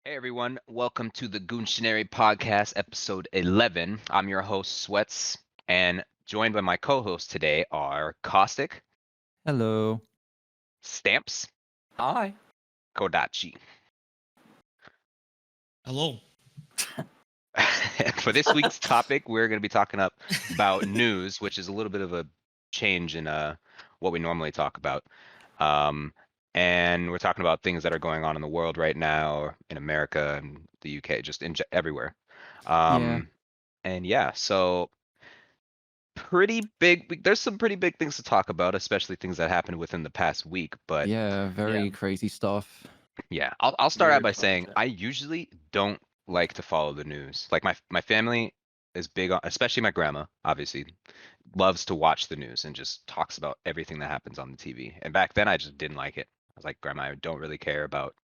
Hey everyone, welcome to the Goontionary podcast, episode 11. I'm your host, Sweats, and joined by my co hosts today are Caustic, Hello. Stamps, Hi. Kodachi. Hello. For this week's topic, we're going to be talking about news, which is a little bit of a change in what we normally talk about. Um, and we're talking about things that are going on in the world right now, in America and the UK, just everywhere. Yeah. Um, and yeah, so pretty big. There's some pretty big things to talk about, especially things that happened within the past week. But Yeah, Yeah. very crazy stuff. yeah, I'll start out Very by fun saying shit. I usually don't like to follow the news. Like my family is big on, especially my grandma, obviously, loves to watch the news and just talks about everything that happens on the TV. And back then I just didn't like it. I was like, Grandma, I don't really care about,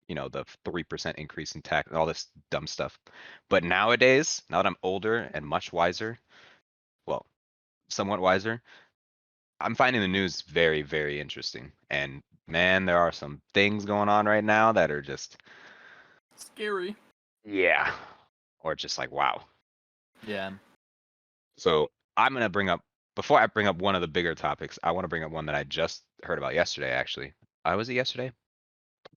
the 3% increase in tax and all this dumb stuff. But nowadays, now that I'm older and much wiser, well, somewhat wiser, I'm finding the news very, very interesting. And man, there are some things going on right now that are just, Scary. yeah, or just like, wow. Yeah. So I'm gonna bring up before I bring up one of the bigger topics, I want to bring up one that I just heard about yesterday, actually. Was it yesterday?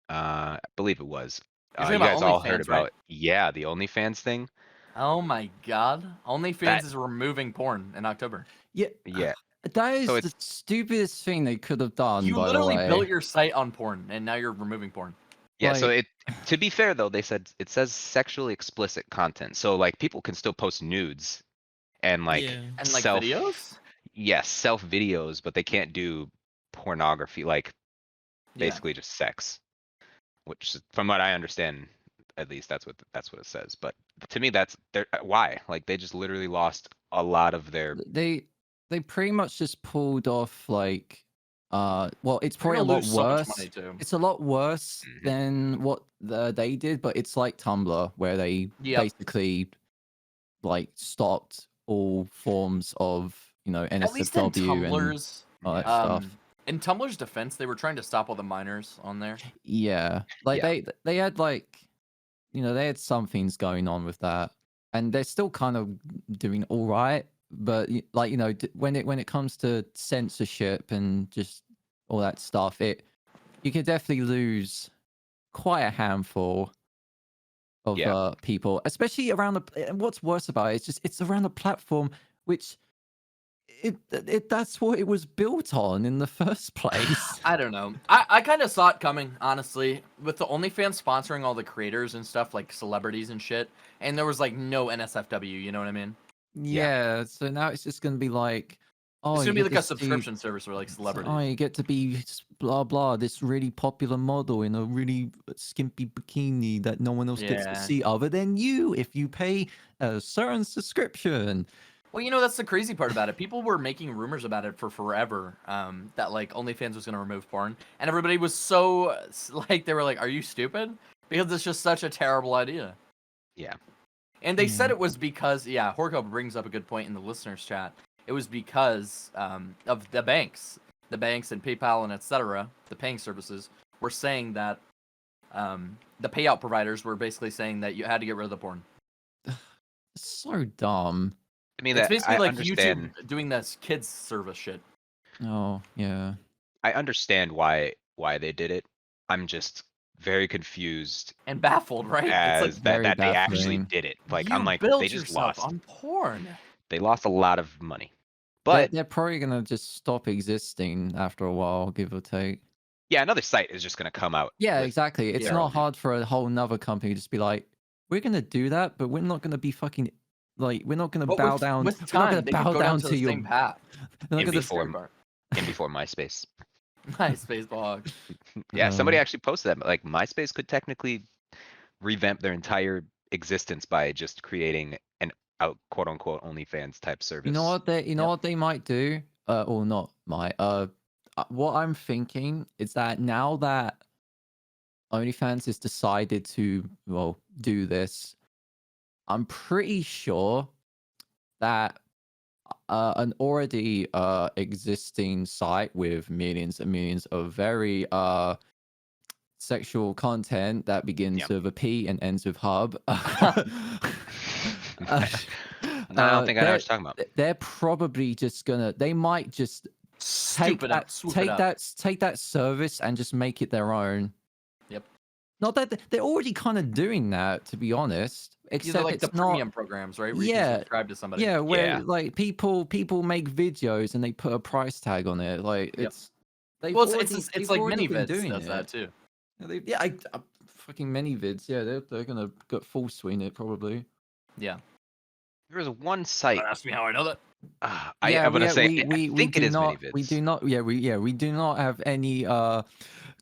I believe it was. You're talking You about guys all heard OnlyFans, right? about, yeah, the OnlyFans thing. Oh my god. OnlyFans That, is removing porn in October. Yeah, yeah. that So is it's the stupidest thing they could have done, You by the literally way. built your site on porn and now you're removing porn. Yeah, so Like, to be fair though, they said it says sexually explicit content. So like people can still post nudes and like Yeah. And like self videos? yes, self videos, but they can't do pornography, like Yeah. basically just sex, which from what I understand, at least that's what it says. But to me, that's why like they just literally lost a lot of their they they pretty much just pulled off like well, it's They're probably a gonna lot lose so much worse. money too. It's a lot worse Mhm. than what they did, but it's like Tumblr where they Yep. basically like stopped all forms of, At least in NSFW and Tumblr's all that Yeah, stuff. in Tumblr's defense, they were trying to stop all the minors on there. Yeah, like yeah, they had like, they had some things going on with that, and they're still kind of doing all right. But like when it comes to censorship and just all that stuff, you can definitely lose quite a handful of yeah. people, especially around the. And what's worse about it, it's around the platform which that's what it was built on in the first place. I don't know. I kind of saw it coming, honestly, with the OnlyFans sponsoring all the creators and stuff, like celebrities and shit. And there was like no NSFW, you know what I mean? Yeah. Yeah, so now it's just gonna be like, oh, It's you gonna be get like a this dude. subscription service for like It's like, celebrities. oh, you get to be blah blah, this really popular model in a really skimpy bikini that no one else gets to Yeah. see other than you if you pay a certain subscription. Well, you know, that's the crazy part about it. People were making rumors about it for forever, that like OnlyFans was gonna remove porn, and everybody was so like they were like, "Are you stupid?" Because it's just such a terrible idea. Yeah. And they said Yeah. it was because, yeah, Horko brings up a good point in the listeners chat. It was because of the banks and PayPal and etc. The paying services were saying that the payout providers were basically saying that you had to get rid of the porn. It's so dumb. I mean It's that basically I like understand. YouTube doing this kids service shit. Oh yeah. I understand why they did it. I'm just very confused And baffled, right? It's like as that Very they actually baffling. did it. Like I'm you like they built just yourself lost. on porn. They lost a lot of money. They're But they're probably gonna just stop existing after a while, give or take. yeah, another site is just gonna come out Yeah, with exactly. It's Yeah. not their own name. hard for a whole nother company to just be like, we're gonna do that, but we're not gonna be fucking like we're not gonna But bow down. with We're not time, gonna they could bow go down down to to the your. same path. We're not In That's gonna. the scary before part. in before MySpace. MySpace blog. Yeah, somebody Um, actually posted that. Like MySpace could technically revamp their entire existence by just creating an out quote unquote OnlyFans type you know service. what they. You know Yep. what they might do. Or not might. What I'm thinking is that now that OnlyFans has decided to do this, I'm pretty sure that an already existing site with millions and millions of very sexual content that begins Yep. with a P and ends with hub. No, I don't think I know what you're talking about. They're probably just gonna. They might just take Stupid up, swoop it up. take that service and just make it their own. Yep. Not that they're already kind of doing that, to be honest. These are Except like it's the not. premium programs, right? Where you can Yeah, subscribe to somebody. yeah. Where Yeah. like people make videos and they put a price tag on it. Like Yep. it's. They've Well, already, it's they've like already been ManyVids doing does it. that too. Yeah, fucking many vids. Yeah, they're gonna get full swing it probably. Yeah. There was one site. Don't ask me how I know that. I'm gonna say I think it is ManyVids. We do not. We do not have any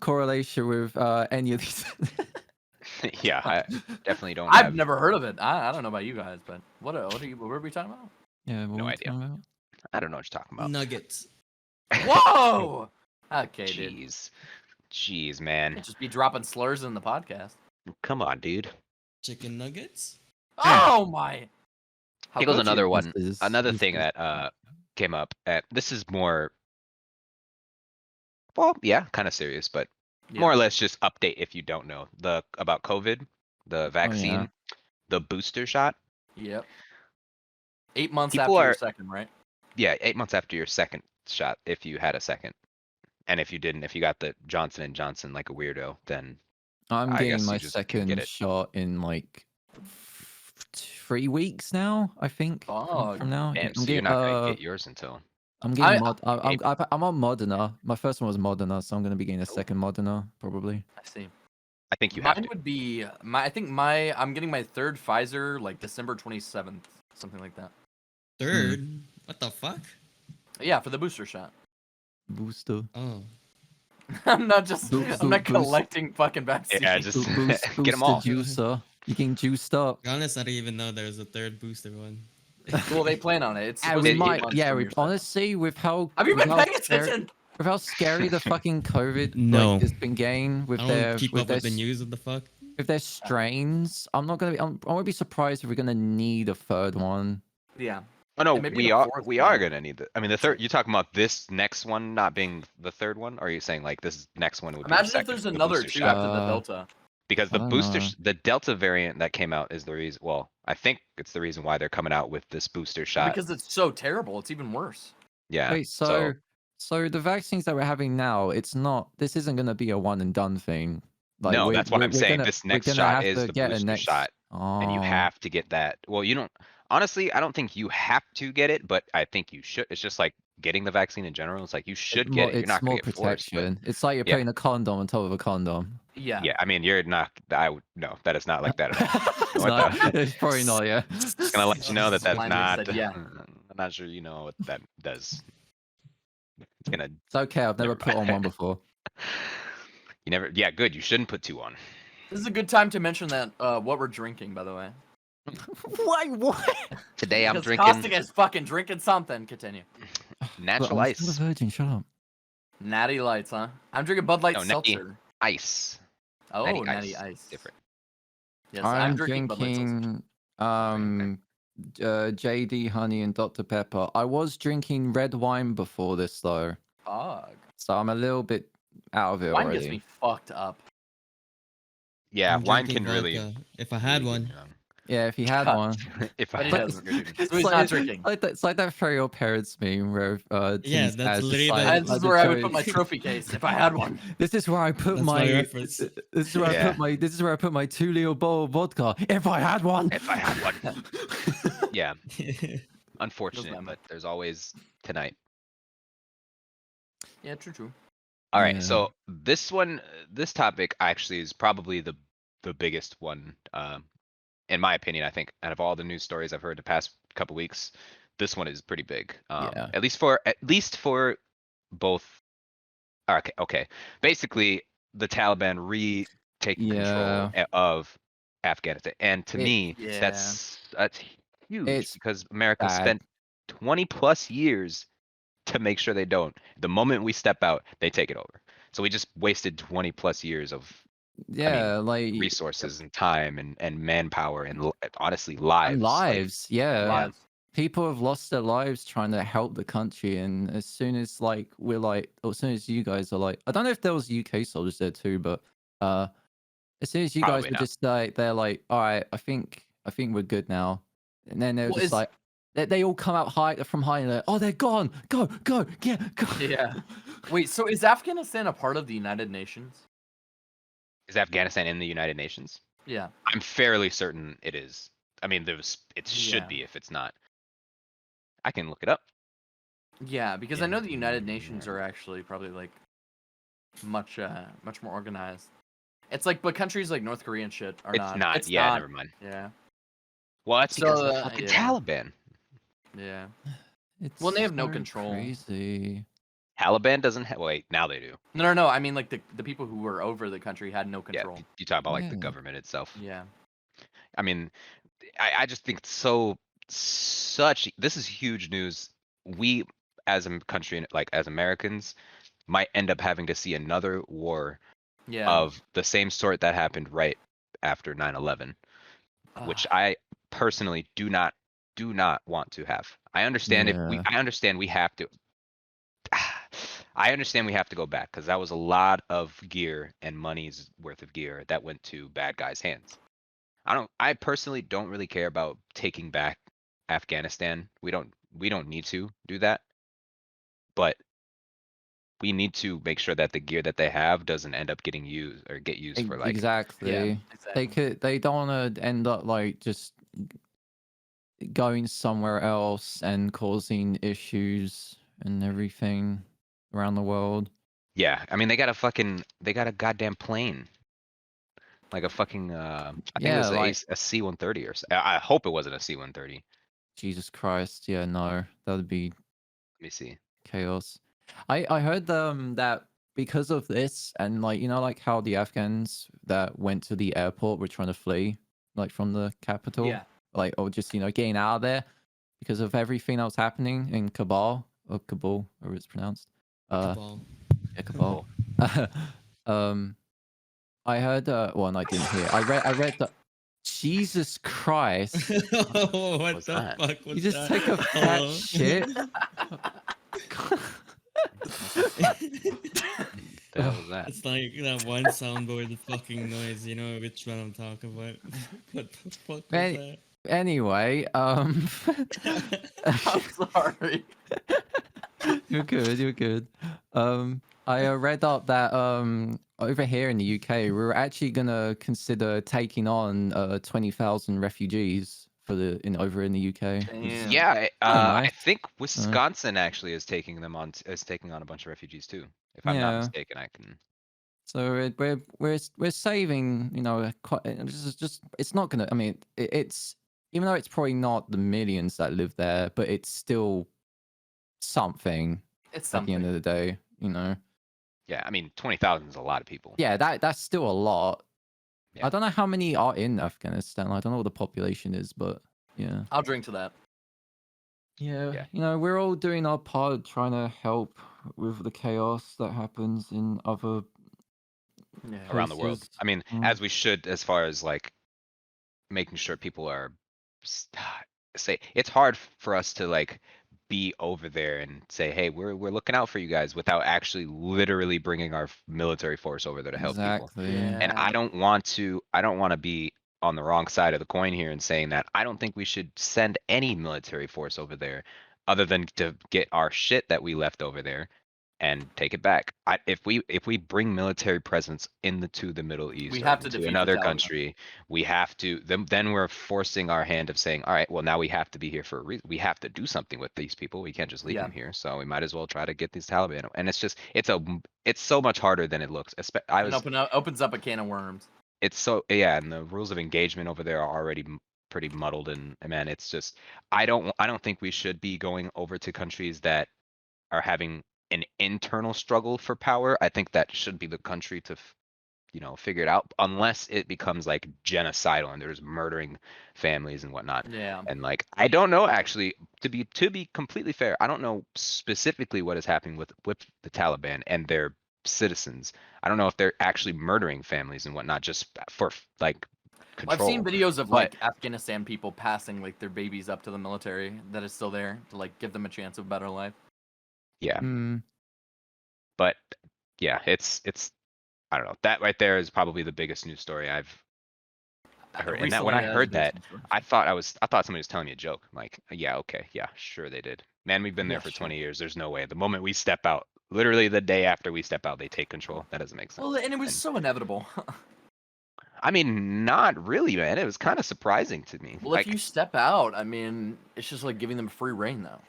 correlation with any of these. Yeah, I definitely don't. I've have never heard of it. I don't know about you guys, but what are we talking about? Yeah, what No were we idea. talking about? I don't know what you're talking about. Nuggets. Whoa! Okay, dude. Jeez, man. Can't just be dropping slurs in the podcast. Come on, dude. Chicken nuggets. Oh my! How Here goes could you? another one. This is- Another this thing is- that came up. This is more. Well, yeah, kind of serious, but Yeah. more or less just update if you don't know about COVID, the vaccine, yeah. the booster shot. Yep. 8 months People after your are- second, right? Yeah, 8 months after your second shot, if you had a second, and if you didn't, if you got the Johnson and Johnson like a weirdo, then I'm I getting guess you my just can get second it. shot in like 3 weeks now. I think Oh, from now. damn, I'm so you're getting, not gonna get yours until. I'm getting April. I'm on Moderna. My first one was Moderna, so I'm gonna be getting a second Moderna probably. I see. I think you have Mine to. would be I'm getting my third Pfizer like December 27th, something like that. Third. What the fuck? Yeah, for the booster shot. Booster. Oh. I'm not Boost- I'm not boost- collecting fucking vaccines. Yeah, just Booster get them all. juicer. You getting juiced up. To be honest, I didn't even know there was a third booster one. Well, they plan on it. It's Yeah, supposed we to be might. 8 months Yeah, from we, your second. honestly, with how Have you with been how paying scary- attention? with how scary the fucking COVID No. like, has been getting with I their don't keep with up their with the news. What the fuck? with their strains, I'm not gonna be. I won't be surprised if we're gonna need a third one. Yeah. Oh no, And maybe we the are fourth we one. are gonna need the. I mean, the third. You talking about this next one not being the third one, or are you saying like this next one would be the Imagine if second, there's the another booster two shot? after the Uh, Delta. Because the I don't booster, know. the Delta variant that came out is the reason. Well, I think it's the reason why they're coming out with this booster shot. Because it's so terrible, it's even worse. Yeah. Wait, so the vaccines that we're having now, it's not. This isn't gonna be a one and done thing. No, that's what I'm saying. This we're next gonna shot have is to the get a booster next shot, and you Oh. have to get that. Well, you don't. Honestly, I don't think you have to get it, but I think you should. It's just like getting the vaccine in general. It's like you should get it. You're It's not gonna more get forced. But protection. It's like you're yeah. putting a condom on top of a condom. Yeah. yeah, I mean, you're not. I would no. That is not like that at all. It's What not- the- it's probably not. Yeah. Just gonna let you know that that's Slimer not. said yeah. I'm not sure you know what that does. It's gonna. It's okay. I've never Never put on mind. one before. You never. Yeah, good. You shouldn't put two on. This is a good time to mention that what we're drinking, by the way. Why? What? Today I'm Because drinking Caustic is fucking drinking something. Continue. natural I'm still a ice. virgin. Shut up. Natty Lights, huh? I'm drinking Bud Light No, Natty. Seltzer. Ice. Oh, Natty Natty Ice. Different. Yes, I'm drinking Bud Light Seltzer. drinking JD Honey and Dr Pepper. I was drinking red wine before this though, Fuck. so I'm a little bit out of it Wine already. gets me fucked up. Yeah, I'm wine drinking can really. vodka. If I had really one. get you on. Yeah, if you had God. one. If But I he had doesn't. one. So he's not drinking. It's like that for your parents meme where Yeah, Tim's that's dad's just literally like, the- This "I is where I would just put my chose- trophy case if I had one. This is where I put That's my my reference. This is where I Yeah. put my. This is where I put my 2 liter bottle of vodka. If I had one. If I had one. Yeah, unfortunate, matter. but there's always tonight. Yeah, true. All right, Yeah. so this one, this topic actually is probably the biggest one, in my opinion. I think out of all the news stories I've heard the past couple weeks, this one is pretty big. Yeah. At least for both. Okay. Basically, the Taliban retaking control of Afghanistan, and to me, yeah. that's huge It's because America bad. spent 20 plus years to make sure they don't. The moment we step out, they take it over. So we just wasted 20 plus years of Yeah, like resources and time and manpower and honestly lives. and Like, lives. Yeah. Lives. People have lost their lives trying to help the country, and as soon as like we're like, or as soon as you guys are like, I don't know if there was UK soldiers there too, but As soon as you guys Probably were not. just like, they're like, all right, I think we're good now, and then they're Well, just is like, they all come out from hiding. They're, oh, they're gone. Go, yeah, go. Yeah. Wait, so is Afghanistan a part of the United Nations? Is Afghanistan in the United Nations? Yeah. I'm fairly certain it is. I mean, it should Yeah. be if it's not. I can look it up. Yeah, because I know the United Nations Yeah. are actually probably like much more organized. It's like, but countries like North Korea and shit are It's not. not. It's Yeah, not. never mind. Yeah. Well, that's because of the So fucking yeah. Taliban. Yeah. It's Well, they have no so control. crazy. Taliban doesn't have. Wait, now they do. No. I mean, like the people who were over the country had no Yeah, control. you talk about like the Yeah. government itself. Yeah. I mean, I just think it's this is huge news. We as a country, like as Americans, might end up having to see another war Yeah. of the same sort that happened right after 9/11, which I personally do not want to have. I understand Yeah. I understand we have to I understand we have to go back because that was a lot of gear and money's worth of gear that went to bad guys' hands. I personally don't really care about taking back Afghanistan. We don't need to do that. But we need to make sure that the gear that they have doesn't end up getting used or get used for like Exactly. Yeah. Exactly. They don't want to end up like just going somewhere else and causing issues and everything around the world. yeah, I mean they got a goddamn plane. Like a fucking I think it Yeah, was like a C-130 or I hope it wasn't a C-130. Jesus Christ. Yeah, no, that would be Let me see. chaos. I heard that because of this and like like how the Afghans that went to the airport were trying to flee like from the capital, Yeah. like or just getting out of there because of everything that was happening in Kabul, or it's pronounced. Cabal. Yeah, Kabul. um, I heard. Well, no, I didn't hear. I read that. Jesus Christ! What What's the that? fuck was You just that? take a fat Hello? shit. The hell was that? It's like that one soundboard fucking noise, you know which one I'm talking about. What the fuck was Any- Anyway, I'm sorry. you're good. You're good. I read up that over here in the UK, we're actually gonna consider taking on 20,000 refugees for over in the UK. Damn. Yeah, Oh, I nice. think Wisconsin actually is taking on a bunch of refugees too. If I'm not Yeah. mistaken, I can. So we're saving, quite. It's not gonna. I mean, it's even though it's probably not the millions that live there, but it's still something It's at the end something. of the day. Yeah, I mean 20,000 is a lot of people. Yeah, that's still a lot. Yeah. I don't know how many are in Afghanistan. I don't know what the population is, but yeah. I'll drink to that. Yeah. Yeah. We're all doing our part trying to help with the chaos that happens in other Yeah. Around the world. places. I mean, as we should, as far as like making sure people are say it's hard for us to like be over there and say, hey, we're looking out for you guys without actually literally bringing our military force over there to help people. Exactly. And I don't want to be on the wrong side of the coin here and saying that I don't think we should send any military force over there other than to get our shit that we left over there and take it back. If we bring military presence into the Middle East We or have to into defeat the another Taliban. country, we have to then we're forcing our hand of saying, all right, well now we have to be here for a reason. We have to do something with these people. We can't just leave Yeah. them here. So we might as well try to get these Taliban. And it's just it's so much harder than it looks. Opens up a can of worms. It's so yeah, and the rules of engagement over there are already pretty muddled. And man, it's just I don't think we should be going over to countries that are having an internal struggle for power. I think that should be the country to figure it out, unless it becomes like genocidal and there's murdering families and whatnot. Yeah. And like I don't know, actually, to be completely fair, I don't know specifically what is happening with the Taliban and their citizens. I don't know if they're actually murdering families and whatnot just for like I've control. seen videos of But- like Afghanistan people passing like their babies up to the military that is still there to like give them a chance of a better life. Yeah, Mm. but yeah, it's I don't know. That right there is probably the biggest news story I've heard. And that when Recently, I that is a heard big that, news story. I thought somebody was telling me a joke. I'm like, yeah, okay, yeah, sure they did. Man, we've been there Yeah, for sure. 20 years. There's no way. The moment we step out, literally the day after we step out, they take control. That doesn't make sense. Well, and it was And so inevitable. I mean, not really, man. It was kind of surprising to me. Well, if Like, you step out, I mean, it's just like giving them free reign, though.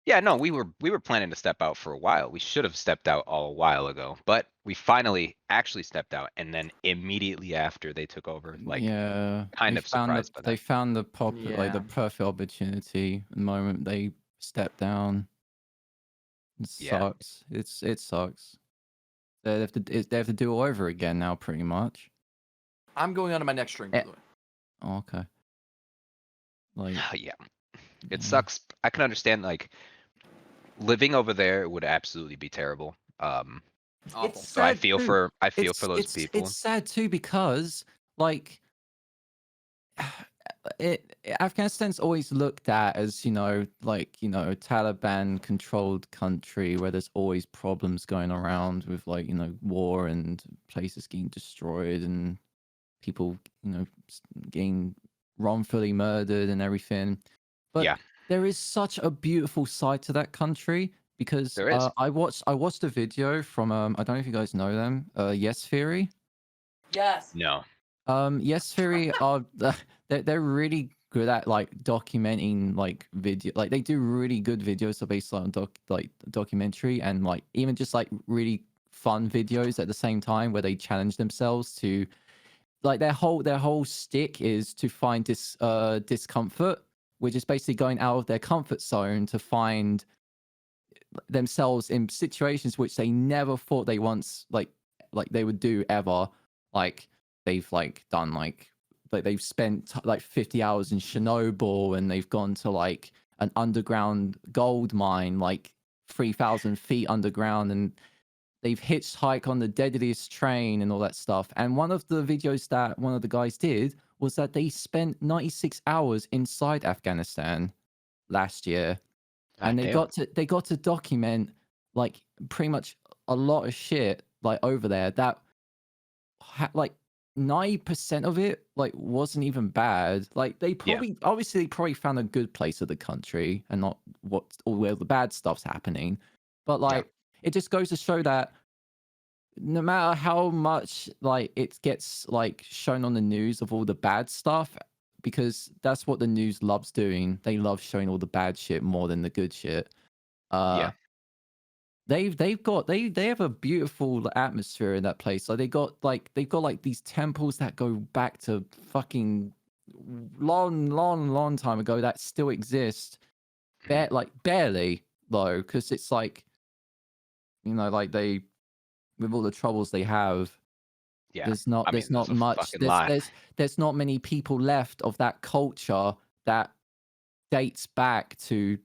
yeah, no, we were planning to step out for a while. We should have stepped out all a while ago, but we finally actually stepped out, and then immediately after they took over, like, Yeah, kind of surprised by they that. found the like the Yeah. perfect opportunity. The moment they step down, it Yeah. sucks. It sucks. They have to do all over again now, pretty much. I'm going on to my next stream, by Eh, the way. Oh, okay. Like, Yeah, it yeah. sucks. I can understand, like, living over there would absolutely be terrible. Awful. So I sad feel too. for those people. It's sad too because like Afghanistan's always looked at as, like, a Taliban controlled country where there's always problems going around with, like, war and places getting destroyed and people, getting wrongfully murdered and everything. But Yeah, there is such a beautiful side to that country because there is. I watched a video from I don't know if you guys know them, Yes Theory. Yes. No. Yes Theory are they're really good at like documenting like video, like they do really good videos so based on documentary and like even just like really fun videos at the same time where they challenge themselves to like their whole stick is to find discomfort, which is basically going out of their comfort zone to find themselves in situations which they never thought they once like they would do ever. Like they've like done like they've spent like 50 hours in Chernobyl and they've gone to like an underground gold mine like 3,000 feet underground and they've hitchhiked on the deadliest train and all that stuff. And one of the videos that one of the guys did was that they spent 96 hours inside Afghanistan last year, God and damn. they got to document like pretty much a lot of shit like over there that like 90% of it like wasn't even bad. Like they Yeah. probably found a good place of the country and not what all where the bad stuff's happening. But like it just goes to show that no matter how much like it gets like shown on the news of all the bad stuff, because that's what the news loves doing. They love showing all the bad shit more than the good shit. Yeah. They have a beautiful atmosphere in that place. Like they've got like these temples that go back to fucking long time ago that still exist. Like barely though, because it's like like they with all the troubles they have. Yeah. There's not I mean, there's not there's a much fucking lot. there's not many people left of that culture that dates back to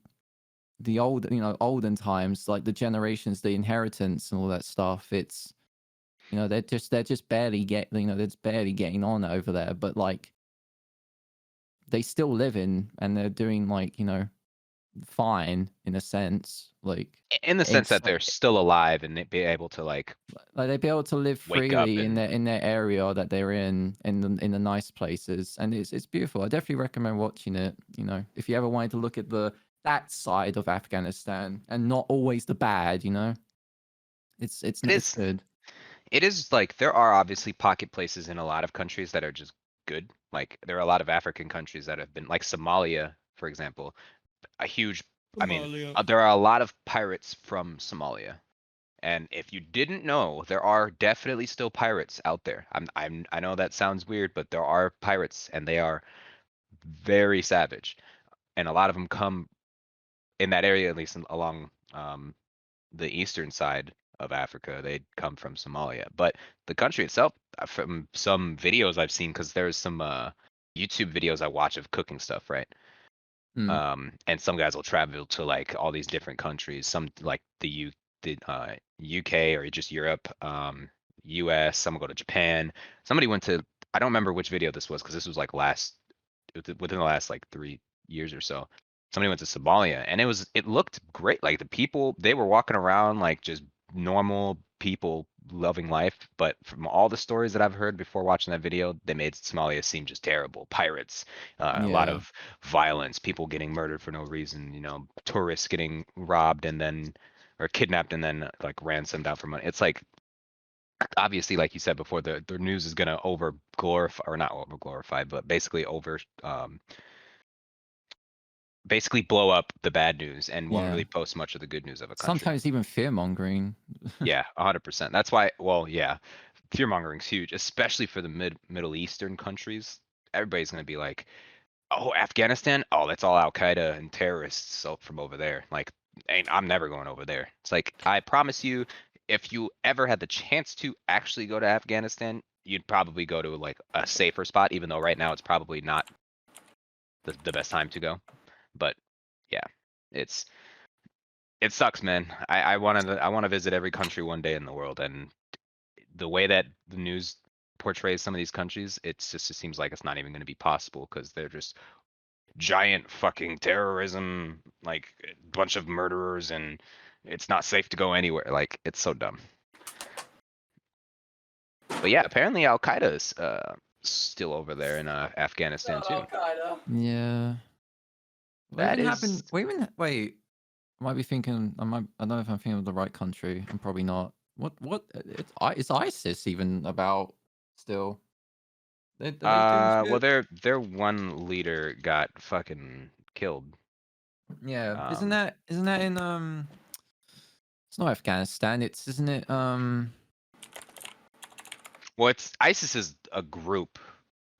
the old olden times, like the generations, the inheritance and all that stuff. It's they're just barely they're just barely getting on over there, but like they still live in and they're doing like fine in a sense, like In the sense it's that they're still alive and they'd be able to like like they'd be able to live wake up freely and in their area that they're in the nice places, and it's beautiful. I definitely recommend watching it. If you ever wanted to look at that side of Afghanistan and not always the bad. It's it it's is good. it is like there are obviously pocket places in a lot of countries that are just good. Like there are a lot of African countries that have been like Somalia, for example, a huge I mean, Somalia. there are a lot of pirates from Somalia. And if you didn't know, there are definitely still pirates out there. I know that sounds weird, but there are pirates and they are very savage. And a lot of them come in that area, at least along the eastern side of Africa. They come from Somalia. But the country itself, from some videos I've seen, because there's some YouTube videos I watch of cooking stuff, right? And some guys will travel to like all these different countries, some like the UK or just Europe, US, some will go to Japan. Somebody went to, I don't remember which video this was because this was like within the last like 3 years or so. Somebody went to Somalia and it looked great. Like the people, they were walking around like just normal people loving life, but from all the stories that I've heard before watching that video, they made Somalia seem just terrible. Pirates, a lot Yeah. of violence, people getting murdered for no reason, tourists getting robbed and then or kidnapped and then like ransomed out for money. It's like obviously, like you said before, the news is gonna over glorify or not over glorify, but basically basically blow up the bad news and won't Yeah. really post much of the good news of a country. Sometimes even fear mongering. Yeah, 100%. That's why, well, yeah, fear mongering's huge, especially for the Middle Eastern countries. Everybody's gonna be like, "Oh, Afghanistan? Oh, that's all Al Qaeda and terrorists from over there." Like, I'm never going over there. It's like, I promise you, if you ever had the chance to actually go to Afghanistan, you'd probably go to like a safer spot, even though right now it's probably not the best time to go. But yeah, it's it sucks, man. I want to visit every country one day in the world, and the way that the news portrays some of these countries, it seems like it's not even going to be possible because they're just giant fucking terrorism, like a bunch of murderers, and it's not safe to go anywhere. Like, it's so dumb. But yeah, apparently Al Qaeda is still over there in Afghanistan too. Yeah. What That even is happened? Wait. I might be thinking. I don't know if I'm thinking of the right country. I'm probably not. What? It's ISIS even about still. Are they doing well, shit? their one leader got fucking killed. Yeah. Isn't Um, that in It's not Afghanistan. Isn't it well, it's ISIS is a group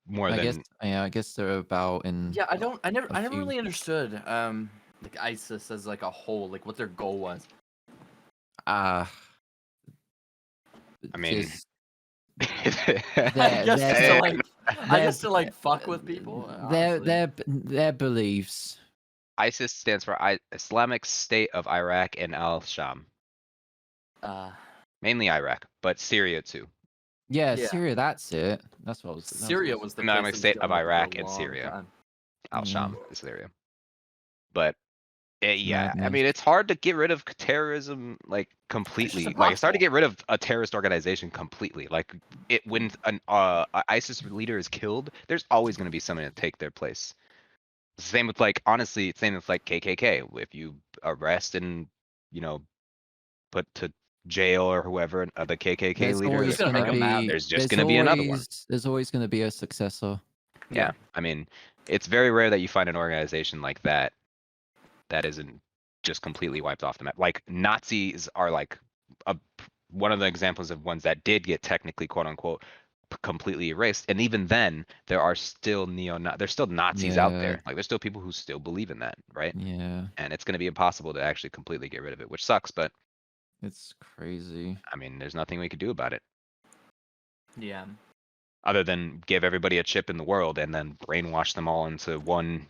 more I guess than I guess they're about in Yeah, I never few- really understood like ISIS as like a whole, like what their goal was. ah I mean, just I their guess just to their like, I their guess to like fuck with people. their Honestly. their beliefs. ISIS stands for Islamic State of Iraq and Al-Sham. Uh, Mainly Iraq, but Syria too. Yeah, Yeah. Syria. That's it. That's what I was. Syria was the Islamic place that was State of going with it for Iraq a and long Syria. time. Al-Sham is Syria. But yeah, I Madness. mean, it's hard to get rid of terrorism like completely. Like, it's hard to impossible. get rid of a terrorist organization completely. Like, when an ISIS leader is killed, there's always going to be someone to take their place. Same with like, honestly, same with like KKK. If you arrest and put to jail or whoever the KKK There's leader always gets gonna make gonna them murdered, mad. be. there's just going to be another one. There's always gonna be a successor. Yeah, I mean, it's very rare that you find an organization like that that isn't just completely wiped off the map. Like, Nazis are like one of the examples of ones that did get technically, quote unquote, completely erased. And even then, there are still there's still Nazis out Yeah. there. Like, there's still people who still believe in that, right? Yeah, And it's going to be impossible to actually completely get rid of it, which sucks. But it's crazy. I mean, there's nothing we could do about it Yeah. other than give everybody a chip in the world and then brainwash them all into one,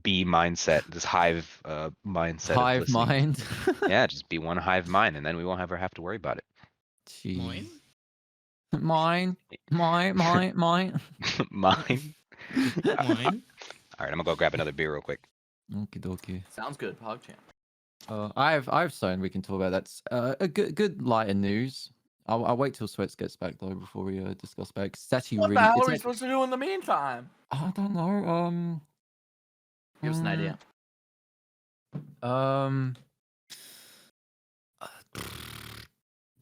B mindset, this hive mindset of Hive listening. mind. Yeah, just be one hive mind, and then we won't ever have to worry about it. Jeez. Mine? Mine. Mine. Mine? All right, I'm gonna go grab another beer real quick. Okie dokie. Sounds good, PogChamp. I've something we can talk about. That's a good lighter news. I'll wait till Sweats gets back though before we discuss back. It's actually What really. the hell it's are we act- supposed to do in the meantime? I don't know. Give us an idea.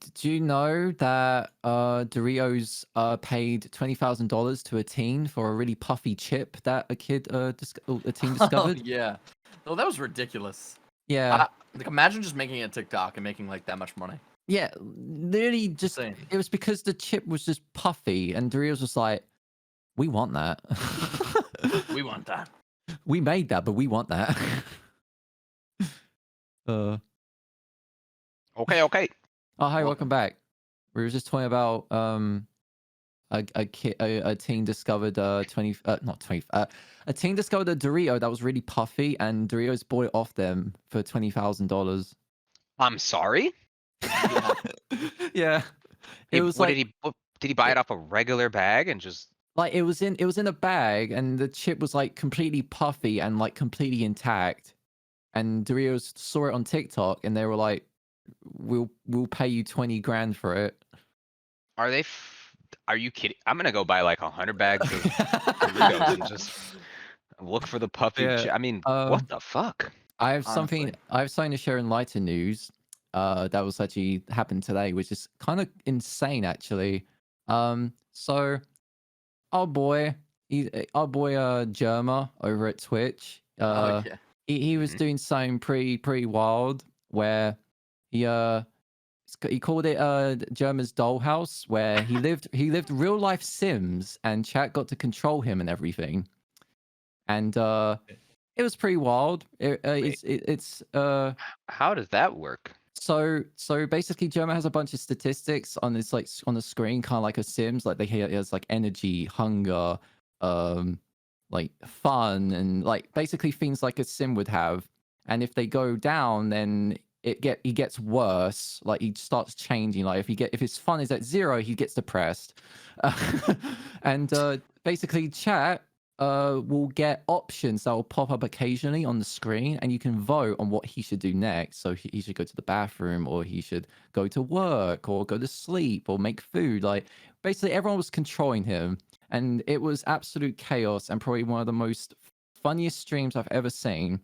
Did you know that Doritos paid $20,000 to a teen for a really puffy chip that a teen discovered? Oh, yeah. Oh, that was ridiculous. Yeah. Like, imagine just making a TikTok and making like that much money. Yeah, literally just Insane. it was because the chip was just puffy and Doritos was like, we want that. We want that. We made that, but we want that. Okay. Oh, hi, Welcome. welcome back. We were just talking about a teen discovered a teen discovered a Dorito that was really puffy and Doritos bought it off them for $20,000. I'm sorry. Yeah. Yeah. It was like Did he buy it off a regular bag and just? like it was in a bag and the chip was like completely puffy and like completely intact. And Doritos saw it on TikTok and they were like, we'll pay you 20 grand for it. Are they? Are you kidding? I'm gonna go buy like 100 bags of Doritos and just look for the puffy. Yeah, I mean, what the fuck? I have something. Honestly. I have something to share in lighter news. That was actually happened today, which is kind of insane, actually. So our boy, Germa over at Twitch. Oh yeah. He was Mhm. doing something pretty wild where he he called it Germa's dollhouse, where he lived real life Sims, and chat got to control him and everything. And it was pretty wild. It's How does that work? so basically German has a bunch of statistics on this, like on the screen, kind of like a Sims. Like he has like energy, hunger, like fun, and like basically things like a Sim would have. And if they go down, then he gets worse. Like he starts changing. Like if his fun is at 0, he gets depressed. And basically chat will get options that will pop up occasionally on the screen, and you can vote on what he should do next. So he should go to the bathroom, or he should go to work, or go to sleep, or make food. Like basically everyone was controlling him, and it was absolute chaos, and probably one of the most funniest streams I've ever seen.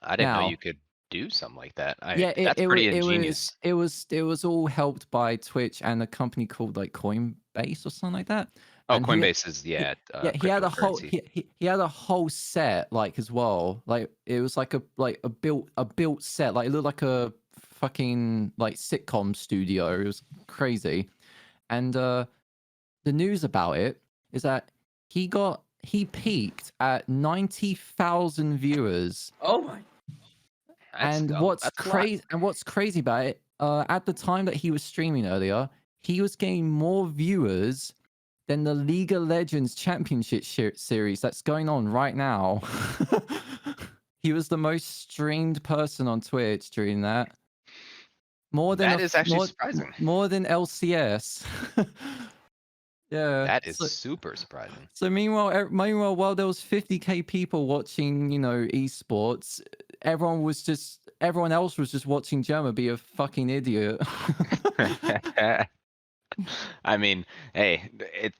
I didn't know Now, you could do something like that. yeah, That's pretty ingenious. it was all helped by Twitch and a company called like Coinbase or something like that. Oh, And Coinbase is he, he had a whole cryptocurrency. he had a whole set like as well. Like it was like a built set. Like it looked like a fucking like sitcom studio. It was crazy. And the news about it is that he peaked at 90,000 viewers. Oh my. And what's That's a lot. crazy about it, at the time that he was streaming earlier, he was getting more viewers than the League of Legends Championship series that's going on right now. He was the most streamed person on Twitch during that. More than That is actually surprising. more than LCS. Yeah. That is super surprising. So meanwhile, while there was 50k people watching, esports, everyone else was just watching Gemma be a fucking idiot. I mean, hey,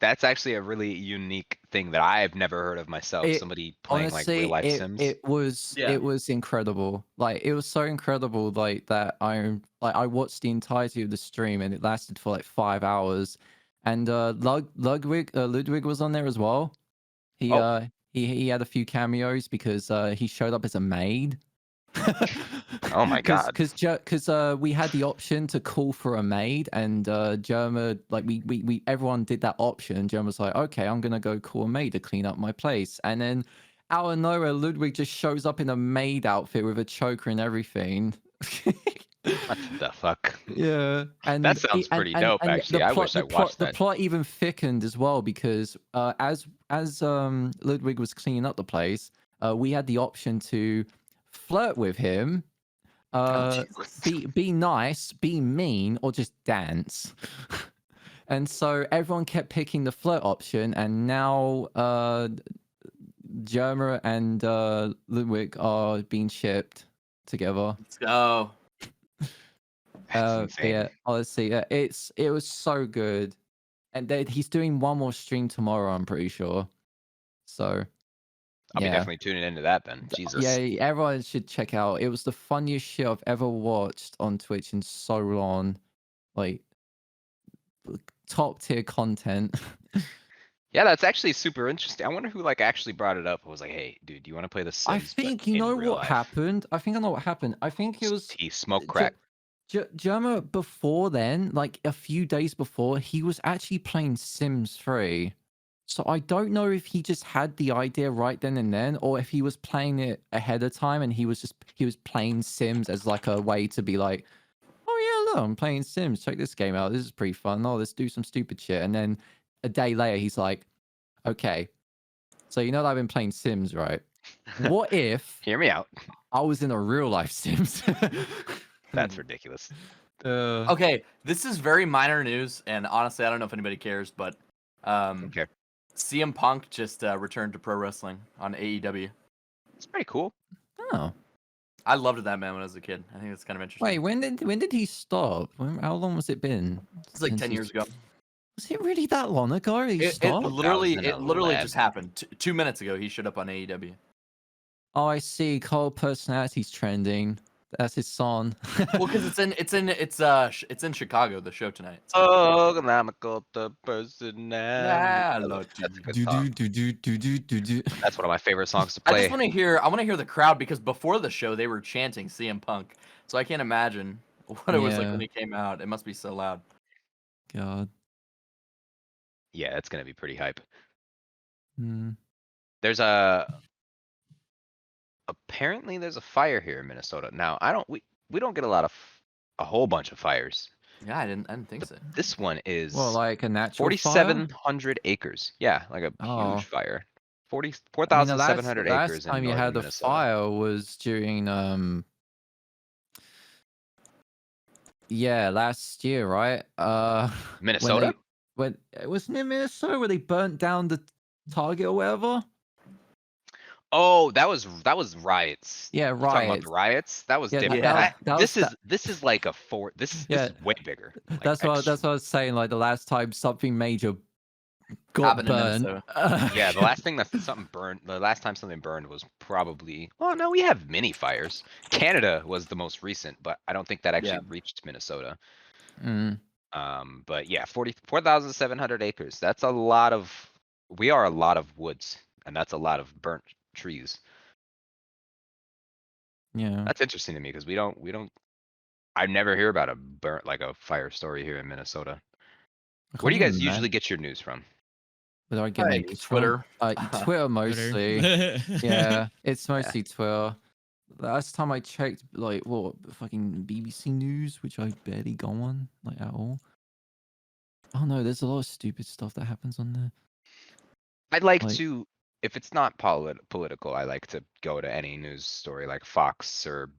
that's actually a really unique thing that I've never heard of myself. Somebody playing like real life Sims. it was incredible. Like it was so incredible, like that I watched the entirety of the stream, and it lasted for like 5 hours. And Ludwig was on there as well. He he had a few cameos because he showed up as a maid. Oh my god. Because we had the option to call for a maid, and Germa, like we everyone did that option. Germa was like, okay, I'm gonna go call a maid to clean up my place, and then out of nowhere, Ludwig just shows up in a maid outfit with a choker and everything. What the fuck? Yeah, and That sounds pretty dope, actually. I wish I watched the that. plot even thickened as well, because as Ludwig was cleaning up the place, we had the option to flirt with him, be nice, be mean, or just dance. And so everyone kept picking the flirt option, and now Germa and Ludwig are being shipped together. Let's go. That's insane. Yeah, honestly, it was so good, and he's doing one more stream tomorrow, I'm pretty sure. So I'll be yeah. definitely tuning into that then. Jesus. Yeah, everyone should check out. It was the funniest shit I've ever watched on Twitch in so long. Like top tier content. Yeah, that's actually super interesting. I wonder who like actually brought it up and was like, "Hey, dude, do you want to play the Sims?" I think you in know real what life?" happened. I think I know what happened. I think it was He smoked crack. Germa before then, like a few days before, he was actually playing Sims 3. So I don't know if he just had the idea right then and then, or if he was playing it ahead of time and he was playing Sims as like a way to be like, oh yeah, look, I'm playing Sims. Check this game out. This is pretty fun. Oh, let's do some stupid shit. And then a day later, he's like, okay, so you know that I've been playing Sims, right? What if Hear me out. I was in a real life Sims? That's ridiculous. Okay, this is very minor news, and honestly, I don't know if anybody cares, but Okay. CM Punk just returned to pro wrestling on AEW. It's pretty cool. Oh. I loved that man when I was a kid. I think that's kind of interesting. Wait, when did he stop? How long was it been? It's like since 10 he- years ago. Was it really that long ago? He stopped? It literally just 2011. happened. 2 minutes ago, he showed up on AEW. Oh, I see. Cole Personality's trending. That's his song. Well, because it's in Chicago, the show tonight. So. Oh, I'm the personality. That's That's a good do song. do. That's one of my favorite songs to I play. just want to hear. I want to hear the crowd because before the show they were chanting CM Punk, so I can't imagine what it was like when Yeah. he came out. It must be so loud. God. Yeah, it's gonna be pretty hype. Mm. There's apparently there's a fire here in Minnesota. Now, we don't get a whole bunch of fires. Yeah, I didn't think But so. this one is Well, like a natural fire? 4,700 acres. Yeah, like a Oh. huge fire. I mean, the 4,700 last acres in time you northern had a Minnesota. fire was during yeah, last year, right? Minnesota? When it wasn't in Minnesota where they burnt down the Target or whatever? Oh, that was riots. Yeah, You're talking about riots. the riots? That was Yeah, different. that was This is like this Yeah. is way bigger. Like that's what I was saying. Like the last time something major got Happened in burned. Minnesota. Yeah, the last thing that something burned, the last time something burned was probably, well, no, we have mini fires. Canada was the most recent, but I don't think that actually reached Minnesota. Mm. But yeah, 4,700 acres. That's a lot of, we are a lot of woods, and that's a lot of burnt trees. Yeah. That's interesting to me because we don't, I never hear about like a fire story here in Minnesota. I Where do you can't guys even usually get your news from? Where do I get my Hey, Twitter. Twitter mostly. Yeah, it's Yeah. mostly Twitter. Last time I checked, like, what, fucking BBC News, which I barely go on, like, at all. Oh no, there's a lot of stupid stuff that happens on there. I'd like Like- to, if it's not political, I like to go to any news story like Fox or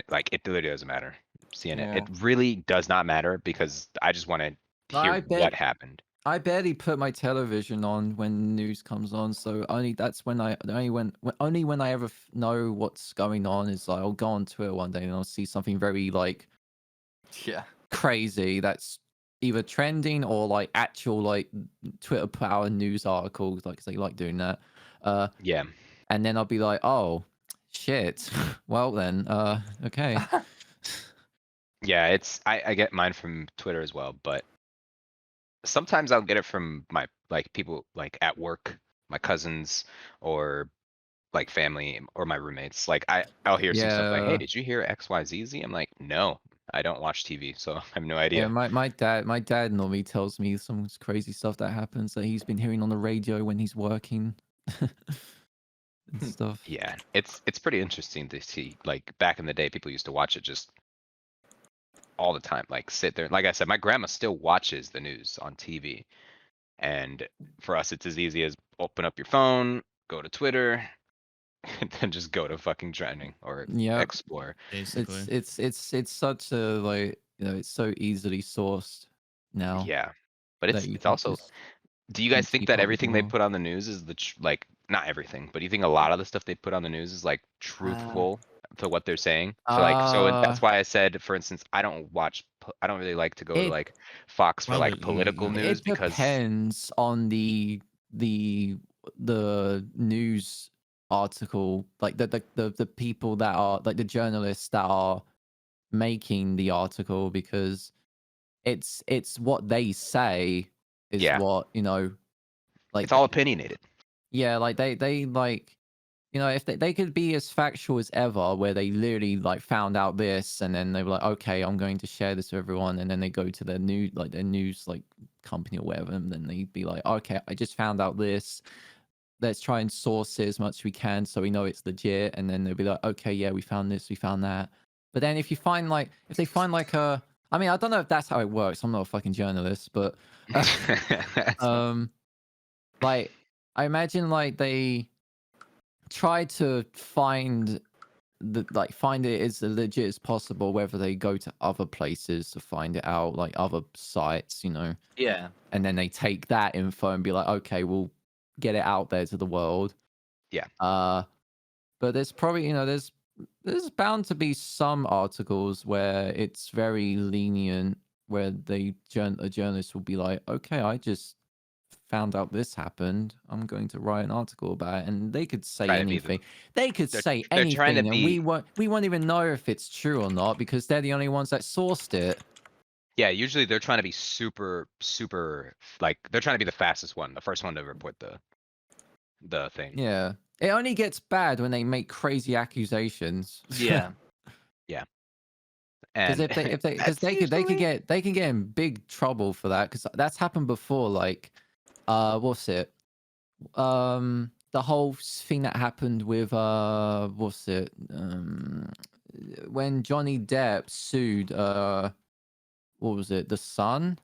like it really doesn't matter. CNN. It really does not matter because I just want to I hear bet- what happened. I barely put my television on when news comes on, so that's when only when I ever know what's going on is like I'll go on Twitter one day and I'll see something very like Yeah. crazy that's either trending or like actual like Twitter power news articles, like 'cause they like doing that. Yeah. And then I'll be like, oh shit. Well then, okay. Yeah, I get mine from Twitter as well, but sometimes I'll get it from my like people like at work, my cousins, or like family or my roommates. Like I'll hear some stuff like, Yeah. "Hey, did you hear XYZ?" I'm like, "No, I don't watch TV, so I have no idea." Yeah, my dad normally tells me some crazy stuff that happens that he's been hearing on the radio when he's working and stuff. Yeah, it's pretty interesting to see. Like back in the day, people used to watch it just all the time, like sit there. Like I said, my grandma still watches the news on TV, and for us, it's as easy as open up your phone, go to Twitter, and then just go to fucking trending or Yep. explore. Basically. It's such a like it's so easily sourced now. Yeah, but that you it's can also. just Do you guys think keep that up with everything them they all. put on the news is like not everything, but you think a lot of the stuff they put on the news is like truthful to what they're saying? So like that's why I said, for instance, I don't really like to go to It- like Fox for like Probably, political no. news It because depends on the news article, like the people that are like the journalists that are making the article, because it's what they say is Yeah. what like it's all opinionated. yeah, like they like if they could be as factual as ever, where they literally like found out this and then they were like, okay, I'm going to share this with everyone, and then they go to their news like company or whatever, and then they'd be like, okay, I just found out this, let's try and source it as much as we can so we know it's legit, and then they'll be like, okay, yeah, we found this, we found that. But then if they find like I mean, I don't know if that's how it works, I'm not a fucking journalist, but like I imagine like they try to find it as legit as possible, whether they go to other places to find it out, like other sites, Yeah. and then they take that info and be like, okay, we'll get it out there to the world. Yeah. But there's probably there's there's bound to be some articles where it's very lenient, where a journalist will be like, okay, I just found out this happened. I'm going to write an article about it, and they could say Try to be the. anything. They could They're say they're trying to anything, and be. we won't even know if it's true or not because they're the only ones that sourced it. Yeah, usually they're trying to be super, super, like, they're trying to be the fastest one, the first one to report the thing. Yeah, it only gets bad when they make crazy accusations. Yeah. Because And if they because that's they could usually. they can get in big trouble for that because that's happened before. Like, what's it? The whole thing that happened with what's it? When Johnny Depp sued what was it? The Sun.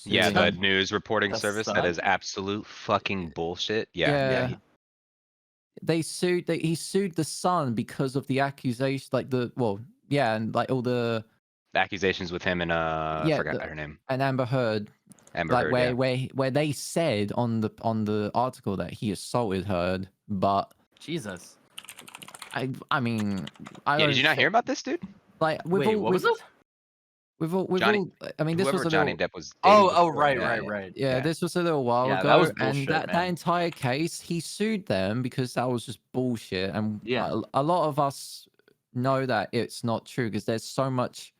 Yeah, Sued the him? news reporting The service that is Sun? absolute fucking bullshit. Yeah, Yeah. he- They sued. He sued the Sun because of the accusation, like and like all the accusations with him and I yeah, forgot her name, and Amber Heard. Amber Like Heard. Yeah, where they said on the article that he assaulted her, but Jesus. I mean I yeah. don't Did you not hear about this dude? like Wait, what was it? with Johnny, all I mean this was whoever a Johnny little Depp was dating Oh, before. right, Yeah, right, yeah, right. yeah, yeah. this was a little while Yeah, ago, that was and bullshit, that man. entire case he sued them because that was just bullshit, and Yeah. a lot of us know that it's not true because there's so much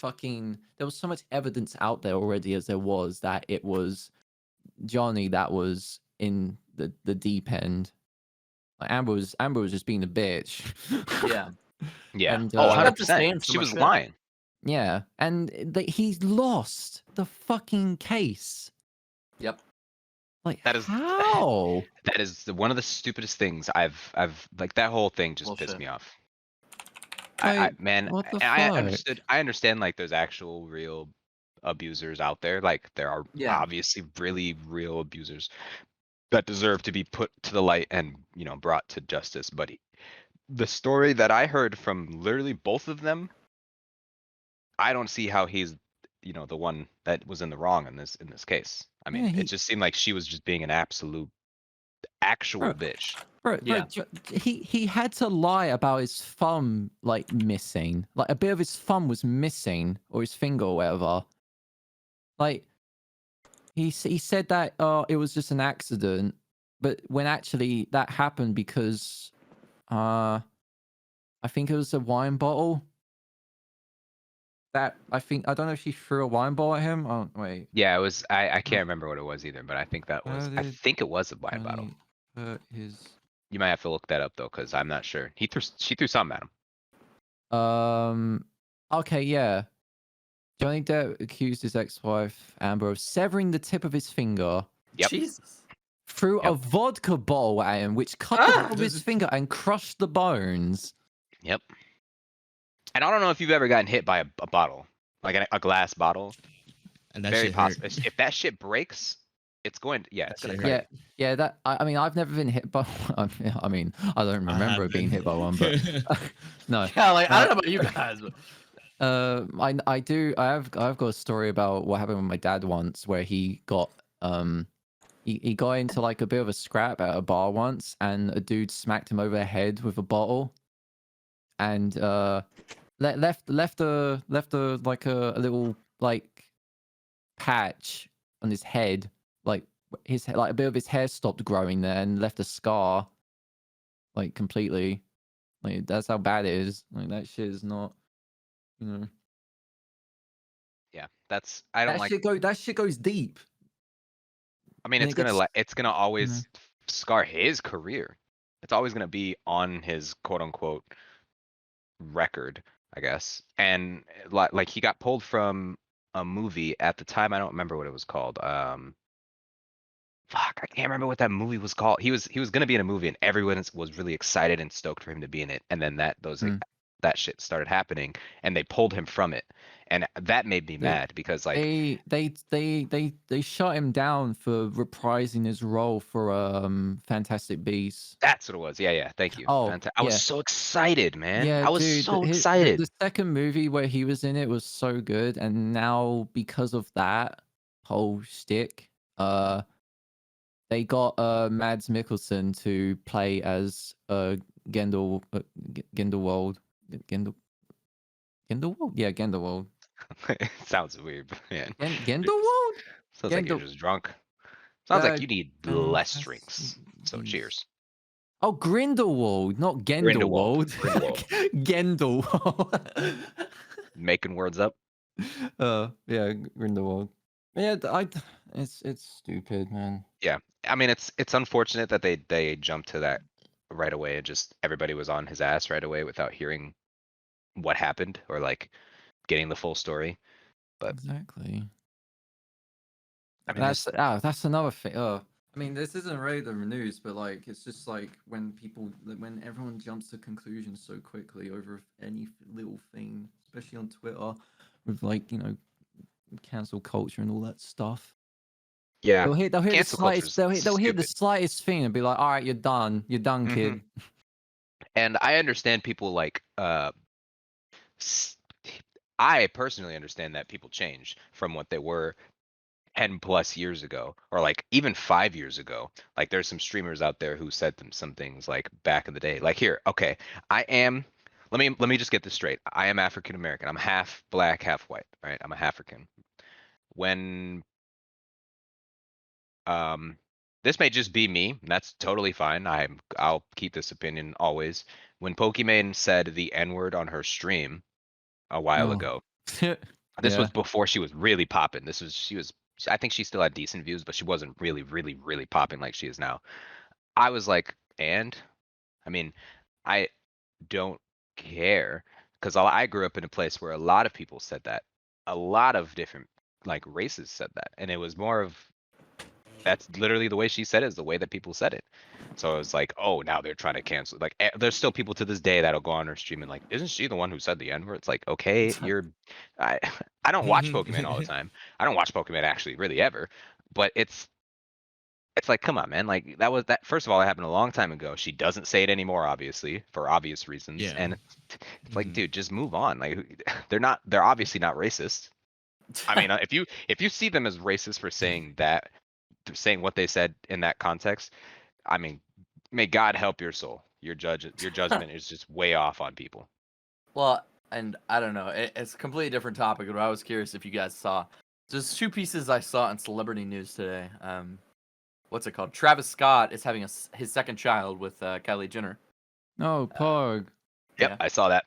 there was so much evidence out there already as there was that it was Johnny that was in the deep end. Like Amber was just being a bitch. Yeah. Yeah. And Oh, She got to 100%. say in so She much was shit. lying. yeah, and he lost the fucking case. Yep. Like That is how? that is one of the stupidest things I've like that whole thing just pissed Bullshit. me off. Like Man, what the I fuck? understand like there's actual real abusers out there. Like there are Yeah. obviously really real abusers that deserve to be put to the light and, brought to justice. But the story that I heard from literally both of them, I don't see how he's, the one that was in the wrong in this case. I Yeah, mean, it just seemed like she was just being an actual bro, bitch. Yeah. he had to lie about his thumb like missing. Like a bit of his thumb was missing or his finger or whatever. Like he said that it was just an accident, but when actually that happened because I think it was a wine bottle. That I don't know if she threw a wine bottle at him. Oh wait. Yeah, it was. I can't remember what it was either, but I think that was. How I did think it was a wine bottle. Johnny hurt his You might have to look that up though, because I'm not sure. She threw something at him. Okay, yeah. Johnny Depp accused his ex-wife Amber of severing the tip of his finger, Yep. Jesus. threw a Yep. vodka bottle at him, which cut the tip of his finger and crushed the bones. Yep. And I don't know if you've ever gotten hit by a bottle, like a glass bottle. And that Very shit hurt. possible. If that shit breaks, it's going. Yeah, it's gonna shit cut Yeah, you. yeah. That I mean, I've never been hit by. I mean, I don't I remember have being been. hit by one, but no. Yeah, like I don't know about you guys, but I do. I've got a story about what happened with my dad once, where he got he got into like a bit of a scrap at a bar once, and a dude smacked him over the head with a bottle, and left a like a little like patch on his head, like like a bit of his hair stopped growing there, and left a scar, like completely. Like that's how bad it is. Like that shit is not, you know. Yeah, I don't like. That shit goes deep. I mean, and it gets it's gonna always scar his career. It's always gonna be on his quote unquote record, I guess. And like he got pulled from a movie at the time. I don't remember what it was called. Fuck, I can't remember what that movie was called. He was gonna be in a movie, and everyone was really excited and stoked for him to be in it. And then that shit started happening, and they pulled him from it, and that made me They- mad because like they shut him down for reprising his role for Fantastic Beasts. that's what it was. Yeah, thank you. Oh, I was yeah. so excited, man. Yeah, I was dude. so excited. The second movie where he was in it was so good, and now because of that whole shtick, they got Mads Mikkelsen to play as Grindelwald. Grindelwald? Yeah, Grindelwald. It sounds weird, but man. Grindelwald? Sounds like you're Grindel- just drunk. Sounds like Uh, you need less that's- drinks. So he's- cheers. Oh, Grindelwald, not Grindelwald. Grindelwald. Grindelwald. Making words up. Yeah, Grindelwald. Yeah, it's stupid, man. Yeah. I mean, it's unfortunate that they jumped to that right away and just everybody was on his ass right away without hearing what happened or like getting the full story. But Exactly. I mean, That's another thing. I mean, this isn't really the news, but like, it's just like when everyone jumps to conclusions so quickly over any little thing, especially on Twitter, with like cancel culture and all that stuff. yeah. They'll hear the Cancel culture slightest. is They'll hear the stupid. slightest thing and be like, "All right, you're done. You're done, kid." And I understand people like I personally understand that people change from what they were 10 plus years ago or like even 5 years ago. Like there's some streamers out there who said some things like back in the day. Like here, okay, let me just get this straight. I am African American. I'm half black, half white, right? I'm a African. When this may just be me, and that's totally fine. I'll keep this opinion always. When Pokimane said the N-word on her stream a while Oh. ago, this Yeah. was before she was really popping. I think she still had decent views, but she wasn't really popping like she is now. I was like, and I mean, I don't care because I grew up in a place where a lot of people said that. A lot of different like races said that, and it was more of that's literally the way she said it is the way that people said it. So it's like, oh, now they're trying to cancel. Like, there's still people to this day that'll go on her stream and like, isn't she the one who said the N-word? It's like, okay, I I don't watch Pokemon all the time. I don't watch Pokemon actually really ever, but it's like, come on, man. Like that. First of all, that happened a long time ago. She doesn't say it anymore, obviously, for obvious reasons. Yeah. And it's like, dude, just move on. Like, they're obviously not racist. I mean, if you see them as racist for saying that, saying what they said in that context, I mean, may God help your soul. Your judgment is just way off on people. Well, and I don't know, it's a completely different topic, but I was curious if you guys saw. There's two pieces I saw in celebrity news today. What's it called? Travis Scott is having his second child with Kylie Jenner. Oh, Pog. Yep, Yeah. I saw that.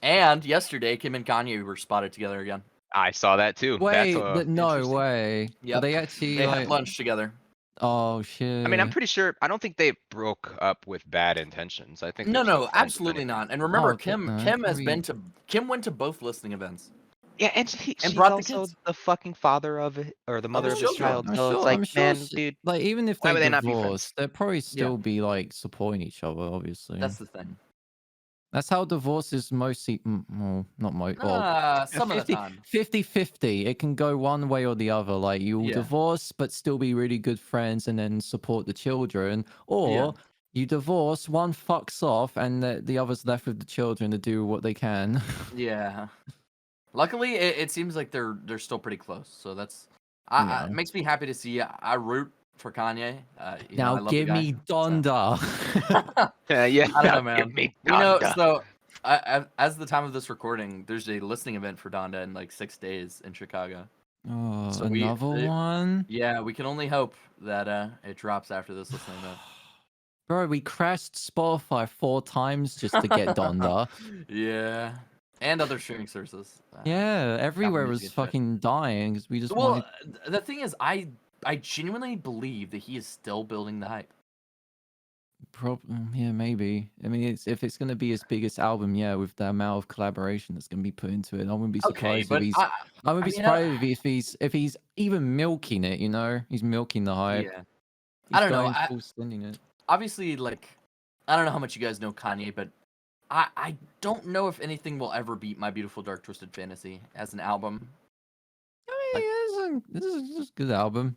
And yesterday, Kim and Kanye were spotted together again. I saw that too. Wait, That's no interesting. way. Yep. They actually They like. had lunch together. Oh shit. I mean, I'm pretty sure. I don't think they broke up with bad intentions. I think No, they're still no, friends, if absolutely anything. not. And remember, Oh, Kim no, Kim has probably- been to Kim went to both listening events. Yeah, and she's brought the also kids. the fucking father of it, or the mother his of his children. child. I'm So sure, it's like, I'm sure man, dude, like even if why they would they not be friends? divorced, they'd probably still be like supporting each other. Obviously, That's the thing. that's how divorce is mostly. Well, not most. Well, Some of the time. 50-50. It can go one way or the other. Like you'll Yeah. divorce, but still be really good friends and then support the children, or you divorce, one fucks off, and the other's left with the children to do what they can. Yeah. Luckily, it seems like they're still pretty close. So that's Yeah. it makes me happy to see. I root for Kanye. You know, I Now love the give guy, me so. Donda. Yeah, I don't know, man. give me You know, Donda. so as the time of this recording, there's a listening event for Donda in like 6 days in Chicago. Oh, So another one. Yeah, we can only hope that it drops after this listening event. Bro, we crashed Spotify 4 times just to get Donda. Yeah, and other streaming services. Yeah, everywhere Music was and shit. fucking dying because we just Well, wanted. the thing is, I genuinely believe that he is still building the hype. Yeah, maybe. I mean, if it's gonna be his biggest album, yeah, with the amount of collaboration that's gonna be put into it, I wouldn't be Okay, surprised but if he's. I wouldn't be surprised if he's even milking it. You know, he's milking the hype. Yeah. He's I don't know, going full sending it. Obviously, like, I don't know how much you guys know Kanye, but I don't know if anything will ever beat My Beautiful Dark Twisted Fantasy as an album. I mean, this is a good album.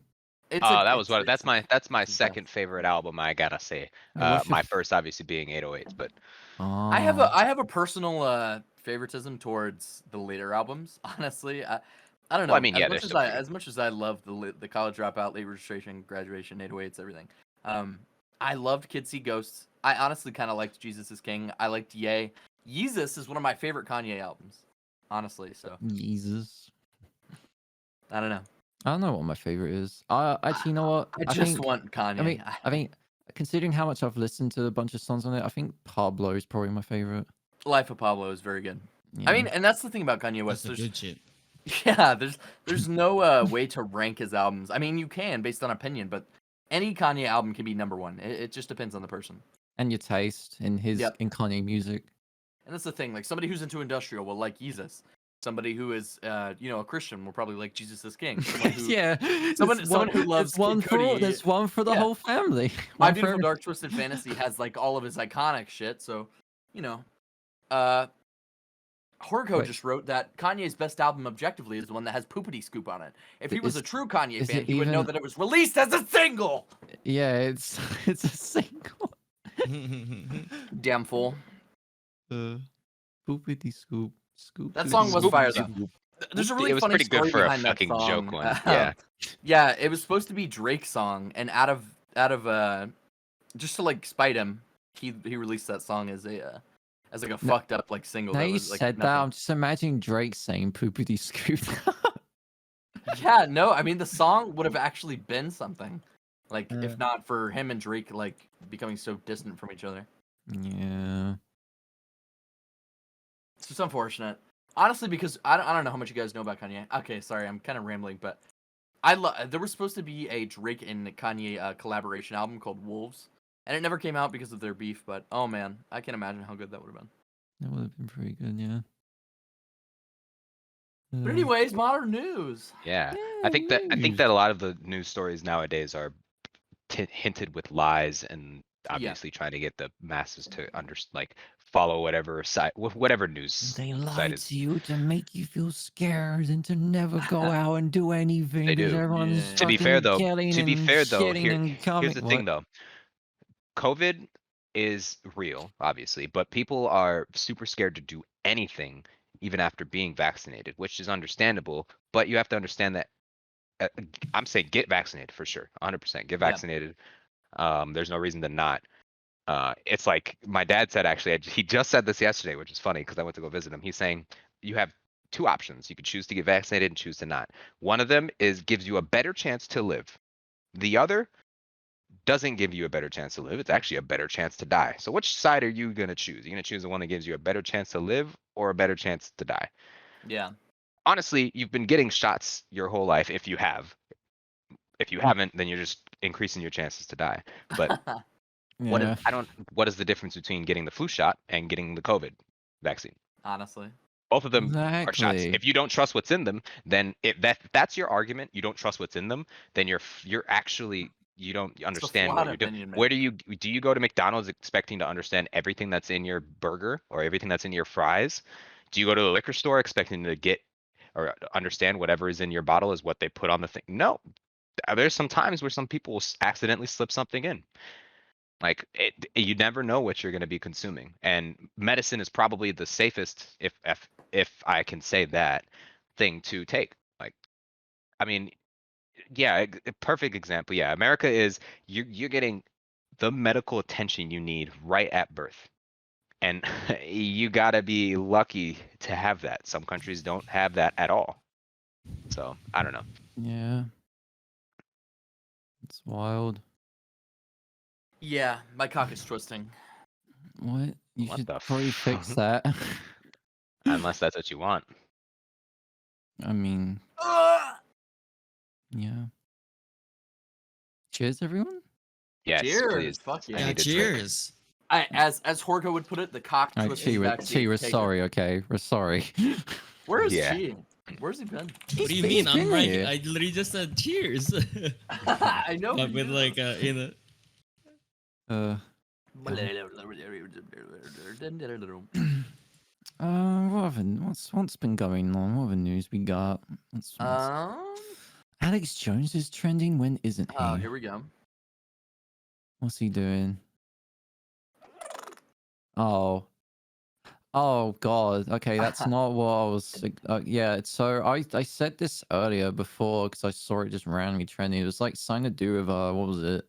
That's my it's the second favorite album, I gotta say. Yeah, what's your My first obviously being 808s, but I have a personal favoritism towards the later albums. Honestly, I don't know. Well, I mean, yeah, they're still pretty good. As much as I love the college dropout, late registration, graduation, 808s, everything. I loved Kids See Ghosts. I honestly kind of liked Jesus is King. I liked Ye. Yeezus is one of my favorite Kanye albums, honestly. So Jesus. I don't know. I don't know what my favorite is. Actually, you know what? I just want Kanye. I mean, considering how much I've listened to a bunch of songs on it, I think Pablo is probably my favorite. Life of Pablo is very good. Yeah. I mean, and that's the thing about Kanye West. That's the good shit. Yeah, there's no way to rank his albums. I mean, you can based on opinion, but any Kanye album can be number one. It just depends on the person. And your taste in his Yep. in Kanye music. And that's the thing. Like somebody who's into industrial will like Jesus. Somebody who is, a Christian will probably like Jesus is King. Someone who, Yeah. someone who loves there's one Kid for Cudi. there's one for the Yeah. whole family. My One for Beautiful every- Dark Twisted Fantasy has like all of his iconic shit. So, Horko Wait. just wrote that Kanye's best album objectively is the one that has Poopity Scoop on it. If he was Is- a true Kanye is fan, it he would know even- that it was released as a single. Yeah, it's a single. Damn fool. Poopity scoop. Scoop. That song was Scoop, fire scoop. though. There's a really It was funny pretty good story for a behind that fucking song. joke one. Yeah. Yeah, it was supposed to be Drake's song, and out of just to like spite him, he released that song as a fucked up like single. Now that you was, like, said that, nothing. I'm just imagining Drake saying poopity scoop. Yeah, no, I mean the song would have actually been something, like Yeah. if not for him and Drake like becoming so distant from each other. Yeah. It's just unfortunate, honestly, because I don't know how much you guys know about Kanye. Okay, sorry, I'm kind of rambling, but there was supposed to be a Drake and Kanye collaboration album called Wolves, and it never came out because of their beef. But oh man, I can't imagine how good that would have been. That would have been pretty good, yeah. But anyways, modern news. Yeah. I think that a lot of the news stories nowadays are hinted with lies and obviously trying to get the masses to follow whatever site, whatever news They site lied is. to you to make you feel scared and to never go out and do anything. They because do. Everyone's Yeah. To be fair fucking though, killing and shitting and coming. here's the thing though. COVID is real, obviously, but people are super scared to do anything even after being vaccinated, which is understandable. But you have to understand that I'm saying get vaccinated for sure, 100%. Get vaccinated. There's no reason to not. It's like my dad said, actually, he just said this yesterday, which is funny because I went to go visit him. He's saying you have two options. You could choose to get vaccinated and choose to not. One of them gives you a better chance to live. The other doesn't give you a better chance to live. It's actually a better chance to die. So which side are you going to choose? You're going to choose the one that gives you a better chance to live or a better chance to die? Yeah. Honestly, you've been getting shots your whole life if you have. If you haven't, then you're just increasing your chances to die. But Yeah. what is the difference between getting the flu shot and getting the COVID vaccine? Honestly. Both of them are shots. Exactly. If you don't trust what's in them, then if that's your argument, you don't trust what's in them, then you're actually you don't understand what flawed you're doing. opinion, man. Where do you go to McDonald's expecting to understand everything that's in your burger or everything that's in your fries? Do you go to the liquor store expecting to get or understand whatever is in your bottle is what they put on the thing? No. There's some times where some people will accidentally slip something in. Like you never know what you're going to be consuming, and medicine is probably the safest, if I can say that, thing to take. Like, I mean, yeah, a perfect example. Yeah, America is you're getting the medical attention you need right at birth, and you gotta be lucky to have that. Some countries don't have that at all. So I don't know. Yeah. It's wild. Yeah, my cock is twisting. What? You What should the probably fix that. Unless that's what you want. I mean, Ugh! yeah. Cheers, everyone. Yes, Cheers, please. fuck I yeah. Yeah, need a drink. cheers. As Horko would put it, the cock All right, twisting Chi, vaccine. we're taker. sorry, okay? We're sorry. Where is Yeah. Chi? Where's he been? What do you been- mean? he's I'm been right. here. I literally just said cheers. I know. But he with is. like What's been going on? What other news we got? Alex Jones is trending. When isn't he? Oh, here we go. What's he doing? Oh, Oh God. Okay, that's not what I was. Yeah. So I said this earlier before because I saw it just randomly trending. It was like something to do with what was it?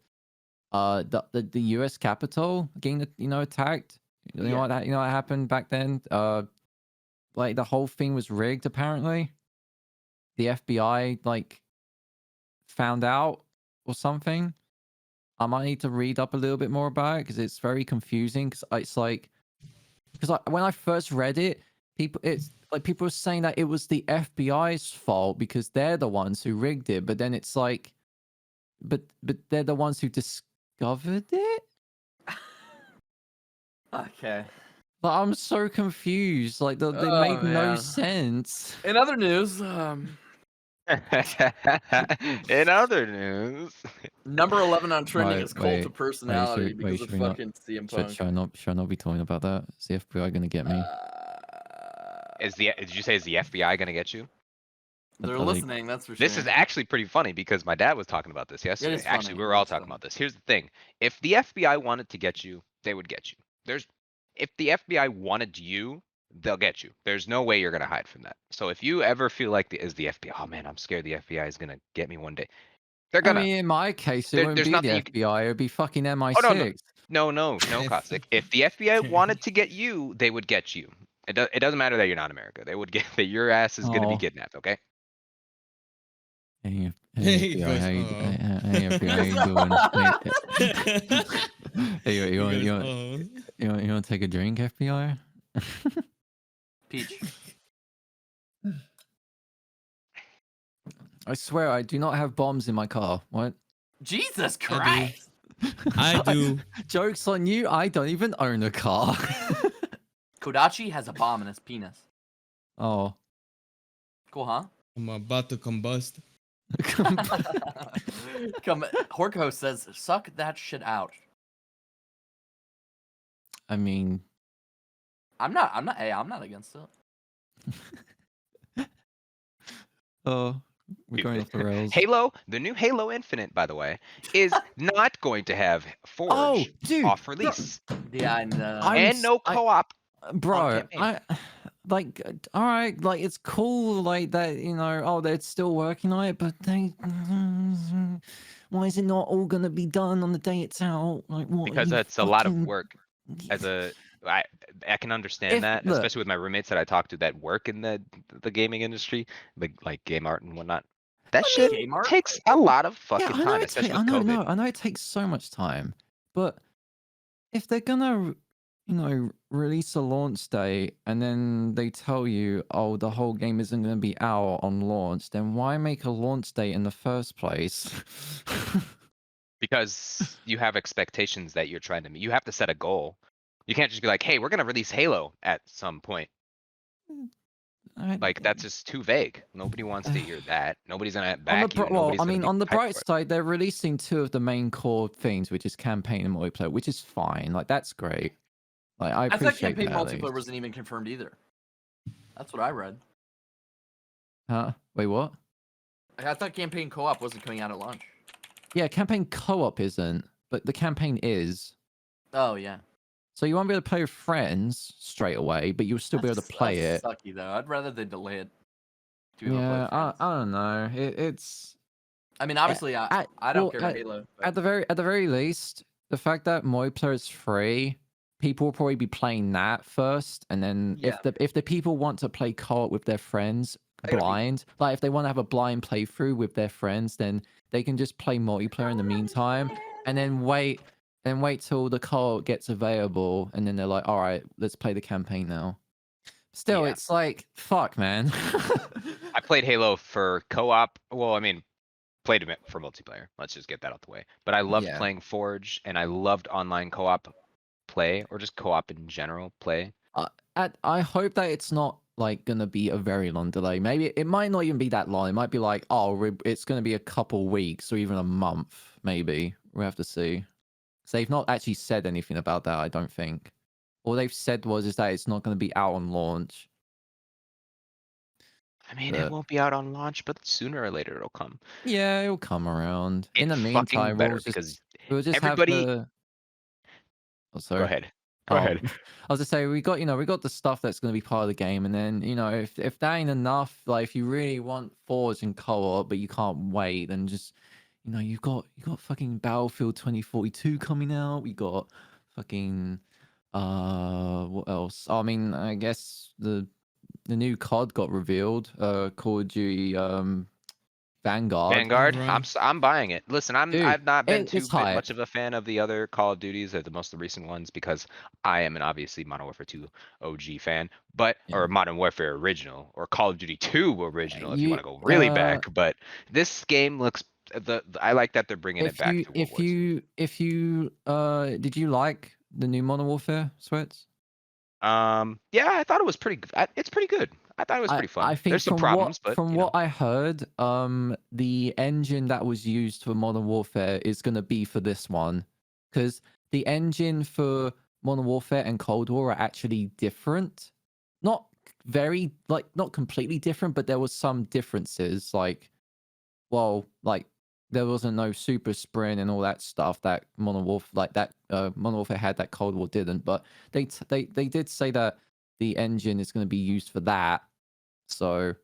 The U.S. Capitol getting attacked. You know Yeah. what happened back then? Like the whole thing was rigged. Apparently, the FBI like found out or something. I might need to read up a little bit more about it because it's very confusing. Because it's like, when I first read it, people were saying that it was the FBI's fault because they're the ones who rigged it. But then it's like, but they're the ones who discovered it. Okay. But I'm so confused. Like they Oh, make no man. sense. In other news, In other news, number 11 on trending Right, is cult of wait, personality should- because wait, of should we not- fucking CM Should, Punk. should I not be talking about that? Is the FBI gonna get me? did you say is the FBI gonna get you? They're Are they- listening, that's for sure. This is actually pretty funny because my dad was talking about this yesterday. is Actually, funny, we were it all is talking funny. about this. Here's the thing. If the FBI wanted to get you, they would get you. If the FBI wanted you, they'll get you. There's no way you're gonna hide from that. So if you ever feel like is the FBI, oh man, I'm scared the FBI is gonna get me one day. They're I gonna. mean, in my case, it There- wouldn't there's be the nothing you can. FBI. It would be fucking Oh MI6. no, Caustic. If the FBI wanted to get you, they would get you. It doesn't matter that you're not America. They would get that your ass is gonna be Oh. kidnapped. Okay. Hey, Hey, FBI, goes, how you, "Oh." hey, FBI, how you doing? Hey, you He want goes, you want to take a drink, FBI? Peach. I swear, I do not have bombs in my car. What? Jesus I do. Christ! I do. Joke's on you. I don't even own a car. Kodachi has a bomb in his penis. Oh. Cool, huh? I'm about to combust. Horko says, suck that shit out. I mean, I'm not against it. oh, we're going off the rails. Halo, the new Halo Infinite, by the way, is not going to have Forge Oh, dude, off release Yeah, I know. and no co-op. bro, campaign. all right, like it's cool, like that, oh, they're still working on it, but why is it not all gonna be done on the day it's out? Like, what? Because that's a lot of work. I can understand that, look, especially with my roommates that I talk to that work in the gaming industry, like game art and whatnot. That shit Game art? takes a lot of yeah, fucking I know time, it especially takes, with COVID. I know it takes so much time, but if they're gonna, release a launch date and then they tell you, oh, the whole game isn't gonna be out on launch, then why make a launch date in the first place? Because you have expectations that you're trying to meet. You have to set a goal. You can't just be like, hey, we're gonna release Halo at some point. Like that's just too vague. Nobody wants to hear that. Nobody's gonna back you. Nobody's gonna be on the hyped bright for it. side, they're releasing 2 of the main core things, which is campaign and multiplayer, which is fine. Like that's great. Like I I thought appreciate campaign that. at multiplayer least. wasn't even confirmed either. That's what I read. Huh? Wait, what? I thought campaign co-op wasn't coming out at launch. Yeah, campaign co-op isn't, but the campaign is. Oh yeah. So you won't be able to play with friends straight away, but you'll still be able to play it. That's sucky though. I'd rather they delay it. To be able to play Yeah, with I friends. don't know. It's I mean, obviously, I don't care about Halo. But at the very least, the fact that multiplayer is free, people will probably be playing that first, and then Yeah. if the people want to play co-op with their friends blind, like if they want to have a blind playthrough with their friends, then they can just play multiplayer in the meantime, and then wait till the co-op gets available, and then they're like, all right, let's play the campaign now. Still, Yeah. it's like, fuck, man. I played Halo for co-op. Well, I mean, played it for multiplayer. Let's just get that out the way. But I loved Yeah. playing Forge, and I loved online co-op play, or just co-op in general play. I hope that it's not like gonna be a very long delay. Maybe it might not even be that long. It might be like, oh, it's gonna be a couple weeks or even a month. Maybe we'll have to see. So they've not actually said anything about that. I don't think. All they've said is that it's not gonna be out on launch. I mean, But- it won't be out on launch, but sooner or later it'll come. Yeah, it'll come around. In It's the fucking meantime, better we'll because just everybody- have the. Oh, sorry. Go ahead. Go ahead. I was to say we got we got the stuff that's going to be part of the game, and then if that ain't enough, like if you really want Forge and co-op, but you can't wait, then just you got fucking Battlefield 2042 coming out. We got fucking what else? I mean, I guess the new COD got revealed. Call of Duty Vanguard. Vanguard, Right. I'm buying it. Listen, Dude, I've not been it's much hype. of a fan of the other Call of Duties, or the most recent ones, because I am an obviously Modern Warfare 2 OG fan, but Yeah. or Modern Warfare original, or Call of Duty 2 original, if you You want to go really back. But this game looks I like that they're bringing it back to World War II. if you did you like the new Modern Warfare Sweats? Yeah, I thought it was pretty. It's pretty good. I thought it was pretty I fun. think There's some problems, but from what I heard, the engine that was used for Modern Warfare is gonna be for this one, because the engine for Modern Warfare and Cold War are actually different. Not very not completely different, but there was some differences. Like there wasn't no super sprint and all that stuff that Modern Warfare Modern Warfare had that Cold War didn't. But they did say that the engine is going to be used for that, so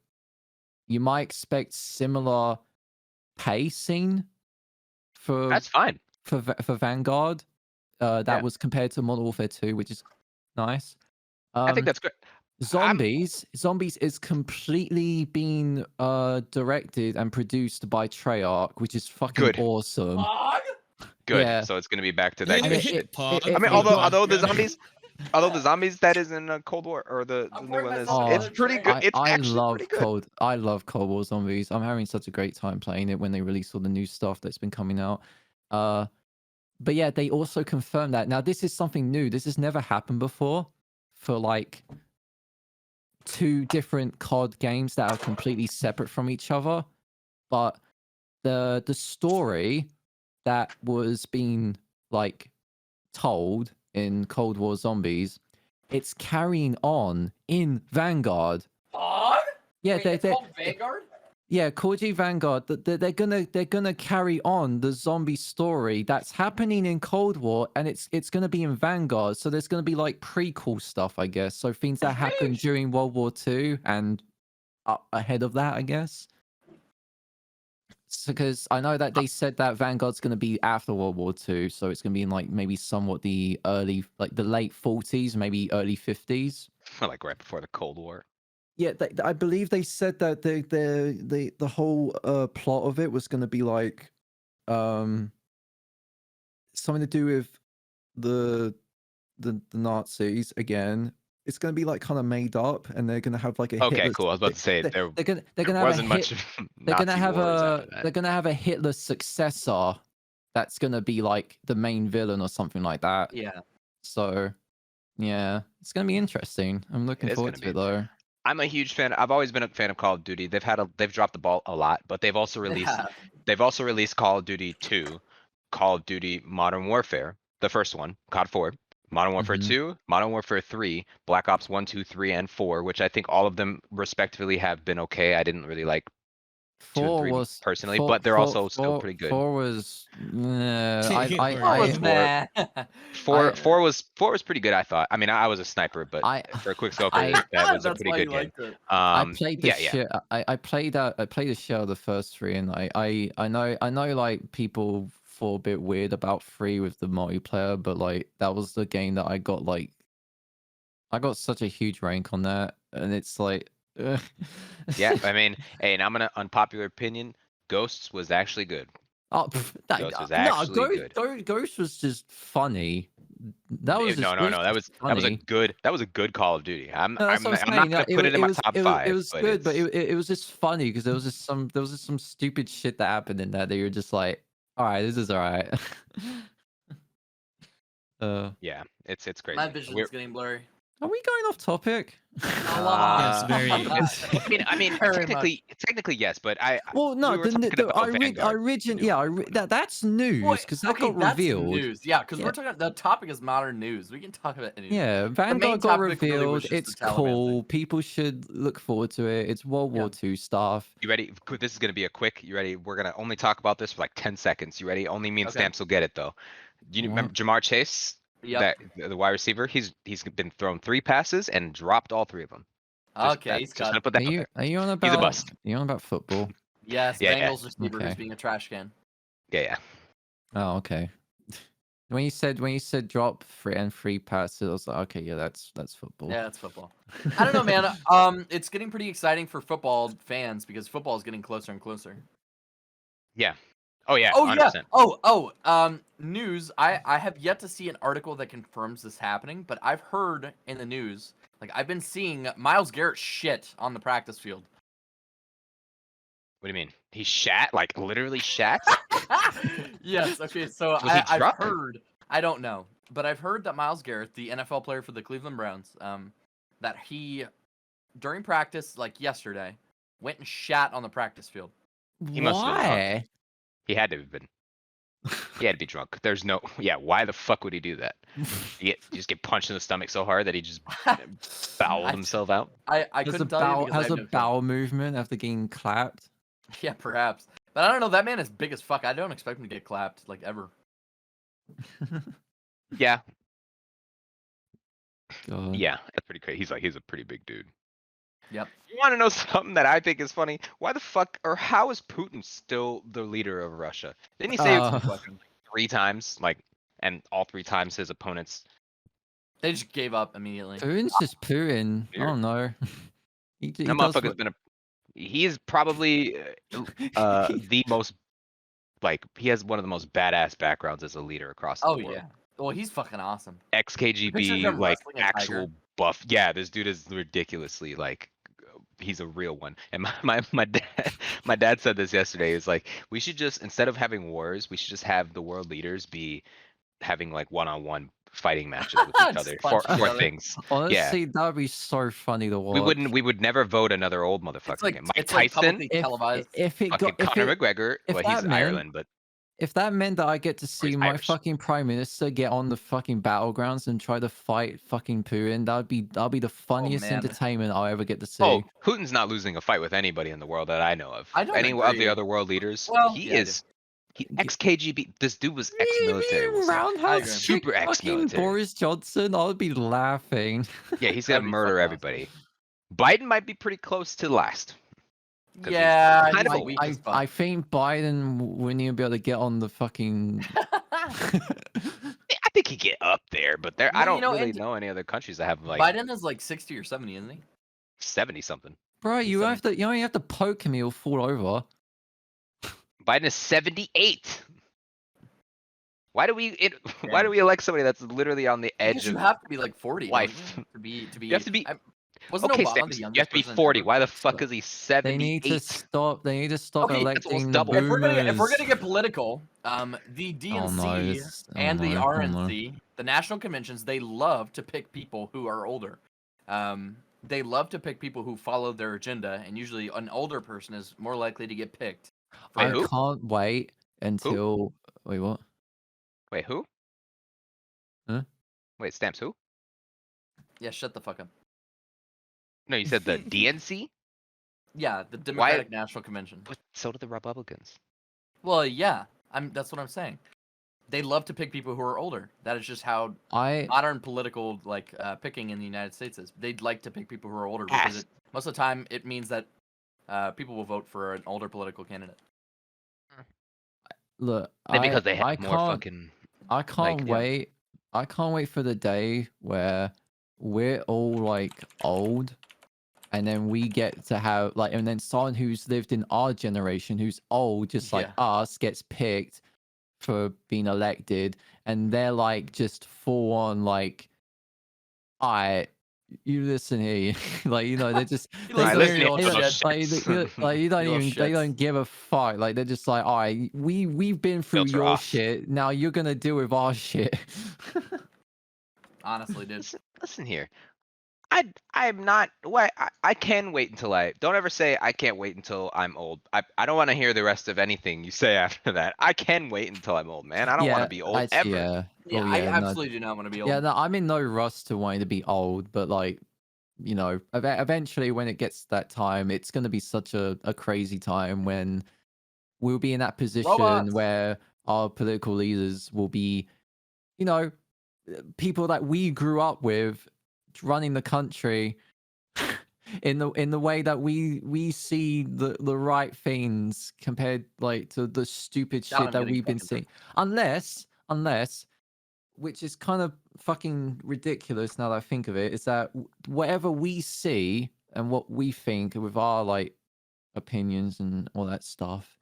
you might expect similar pacing for that's fine. for Vanguard. That Yeah. was compared to Modern Warfare 2, which is nice. I think that's great. Zombies is completely being directed and produced by Treyarch, which is fucking Good. awesome. Good. Yeah. So it's gonna be back to Wait that a good minute, shit. Pog. I mean, it- although the Pog. zombies that is in Cold War, or the I'm new pouring one is, myself another it's pretty drink. good. It's I actually love pretty good. I love Cold War Zombies. I'm having such a great time playing it when they release all the new stuff that's been coming out. But yeah, they also confirmed that. Now this is something new. This has never happened before for like two different COD games that are completely separate from each other. But the story that was being like told in Cold War Zombies, it's carrying on in Vanguard. Yeah, Wait, it's they called Vanguard? yeah, Call of Duty Vanguard. They're gonna carry on the zombie story that's happening in Cold War, and it's gonna be in Vanguard. So there's gonna be like prequel stuff, I guess. So things that happened during World War II and up ahead of that, I guess. Because I know that they said that Vanguard's going to be after World War II, so it's going to be in like maybe somewhat the the late 40s, maybe early 50s. Like right before the Cold War. Yeah, I believe they said that the whole plot of it was going to be like something to do with the Nazis again. It's going to be like kind of made up, and they're going to have like a Okay, Hitler. cool. I was about to say they're there gonna have wasn't much they're gonna Nazi have wars a after that. they're gonna have a Hitler successor that's gonna be like the main villain or something like that. Yeah. So yeah, it's gonna be interesting. I'm looking is forward gonna to it though. I'm a huge fan. I've always been a fan of Call of Duty. They've dropped the ball a lot, but they've also released Call of Duty 2, Call of Duty Modern Warfare, the first one, COD 4, Modern Warfare Mhm. 2, Modern Warfare 3, Black Ops 1, 2, 3, and 4, which I think all of them respectively have been okay. I didn't really like 2 and 3 personally, but they're also still pretty good. 4 was Alright. Four was pretty good, I thought. I mean, I was a sniper, but I- for a quick scoper, I- that was a That's pretty why good you game. liked it. I played the yeah. shit. I played the shit out of the first 3, and I know like people feel a bit weird about 3 with the multiplayer, but like that was the game that I got such a huge rank on that, and it's like Yeah, I mean, hey, and I'm gonna unpopular opinion. Ghosts was actually good. Oh, Ghost was no, actually good. Ghost was just funny. That was No, just that was a good Call of Duty. I'm No, that's what not gonna put it in my top 5. It was but good, but it's- it was just funny because there was just some stupid shit that happened in that you were just like, all right, this is all right. yeah, it's crazy. My vision's getting blurry. Are we going off topic? A lot. Yes, very. I mean, Very technically yes, but Well, no, we were talking about Vanguard, that's news because that got that's revealed. news. Yeah, because Yeah. we're talking. The topic is modern news. We can talk about anything. Yeah, main Vanguard got topic really was revealed. just It's the Taliban cool. thing. People should look forward to it. It's World War II stuff. You ready? This is gonna be a quick. You ready? We're gonna only talk about this for like 10 seconds. You ready? Only me and Okay. Stamps will get it though. You What? remember Jamar Chase? Yep. the wide receiver, he's been thrown 3 passes and dropped all 3 of them. Okay, he's Just cut. gonna put that out there. Are you on He's a about? bust. Are you on about football? Yes, Yeah, Bengals receiver who's Okay. being a trash can. Yeah. Oh, okay. When you said drop free passes, I was like, okay, yeah, that's football. Yeah, it's football. I don't know, man. It's getting pretty exciting for football fans because football is getting closer and closer. Yeah. Oh yeah, Oh 100%. yeah. News. I have yet to see an article that confirms this happening, but I've heard in the news, like I've been seeing Myles Garrett shit on the practice field. What do you mean? He shat? Like literally shat? Yes. Okay. So Was he I've drunk? heard. I don't know, but I've heard that Myles Garrett, the NFL player for the Cleveland Browns, that he during practice, like yesterday, went and shat on the practice field. He must have been drunk. Why? He had to have been. He had to be drunk. There's no. Yeah. Why the fuck would he do that? You just get punched in the stomach so hard that he just boweled I- himself out. I Has a couldn't tell you bowel because I has have a no clue. bowel movement after getting clapped. Yeah, perhaps. But I don't know. That man is big as fuck. I don't expect him to get clapped like ever. Yeah. God. Yeah. That's pretty crazy. He's a pretty big dude. Yep. You want to know something that I think is funny? Why the fuck or how is Putin still the leader of Russia? Didn't he say Uh, it's like 3 times? Like, and all 3 times his opponents. They just gave up immediately. Putin's just Putin. I Weird. don't know. He That does motherfucker's been a. He is probably the most like he has one of the most badass backgrounds as a leader across the Oh world. yeah. Well, he's fucking awesome. Pictures Ex-KGB of him like wrestling a actual tiger. buff. Yeah, this dude is ridiculously like he's a real one. And my dad said this yesterday. It's like we should just instead of having wars, we should just have the world leaders be having like one-on-one fighting matches with each Just other punch for each other. things. honestly, that would be so funny to watch. We would never vote another old motherfucker It's like again. Mike it's like Tyson, publicly televised. If it fucking got if Conor it McGregor. if Well, that he's meant- Ireland, but if that meant that I get to see he's my Irish. fucking prime minister get on the fucking battlegrounds and try to fight fucking Putin, that'd be the funniest man. entertainment I'll ever get to see. Oh, Putin's not losing a fight with anybody in the world that I know of. I don't Any of agree. the other world leaders, Well, he yeah, I do. is. He ex-KGB. This dude was ex-military. we'll say. Roundhouse Super kick fucking ex-military. Boris Johnson, I would be laughing. Yeah, he's gonna That'd be murder fucking everybody. Biden might be pretty close to last. 'Cause he's Yeah, kind of he's a- weak as fuck. I think Biden wouldn't even be able to get on the fucking. I think he get up there, but there. I Well, don't you know, really and know any other countries that have like Biden is like 60 or 70, isn't he? 70 something. Bro, you He's have to. You only have to poke him; he'll fall over. Biden is 78. Why do we? Why do we elect somebody that's literally on the edge Because you of have to be like 40 don't life? you, to be. You have to be- Wasn't Okay, Obama Stamps, the you youngest have to be president 40. ever? Why the fuck is he They need to 78? stop. They need to stop Okay, that's almost electing the double. If we're boomers. gonna get political, the DNC and the RNC, the national conventions, they love to pick people who are older. They love to pick people who follow their agenda, and usually an older person is more likely to get picked. Wait, I who? can't wait until. Wait, what? Wait, who? Huh? Wait, Stamps, who? Yeah, shut the fuck up. No, you said the DNC? Yeah, the Democratic National Convention. But so do the Republicans. Well, yeah, that's what I'm saying. They love to pick people who are older. That is just how modern political picking in the United States is. They'd like to pick people who are older because most of the time it means that people will vote for an older political candidate. Look, Because they have more fucking. I can't like, yeah. wait. I can't wait for the day where we're all like old, and then we get to have like, and then someone who's lived in our generation, who's old, just like us, gets picked for being elected, and they're like just full on like, you listen here, like they're just You they listen don't- to your they don't- shit. like you don't Your even they shits. don't give a fuck. Like they're just like, all right, we've been through Filter your off. shit. Now you're gonna deal with our shit. Honestly, dude. Listen here. I'm not. I can wait until I. Don't ever say I can't wait until I'm old. I don't want to hear the rest of anything you say after that. I can wait until I'm old, man. I don't want to be old ever. Yeah. Yeah, Oh, I no. absolutely do not want to be old. Yeah, no, I'm in no rush to wanting to be old, but like, eventually when it gets to that time, it's gonna be such a crazy time when we'll be in that position Robots. where our political leaders will be, people that we grew up with running the country in the way that we see the right things compared like to the stupid Now I'm shit that getting we've been fucking seeing. Unless, which is kind of fucking ridiculous now that I think of it, is that whatever we see and what we think with our like opinions and all that stuff.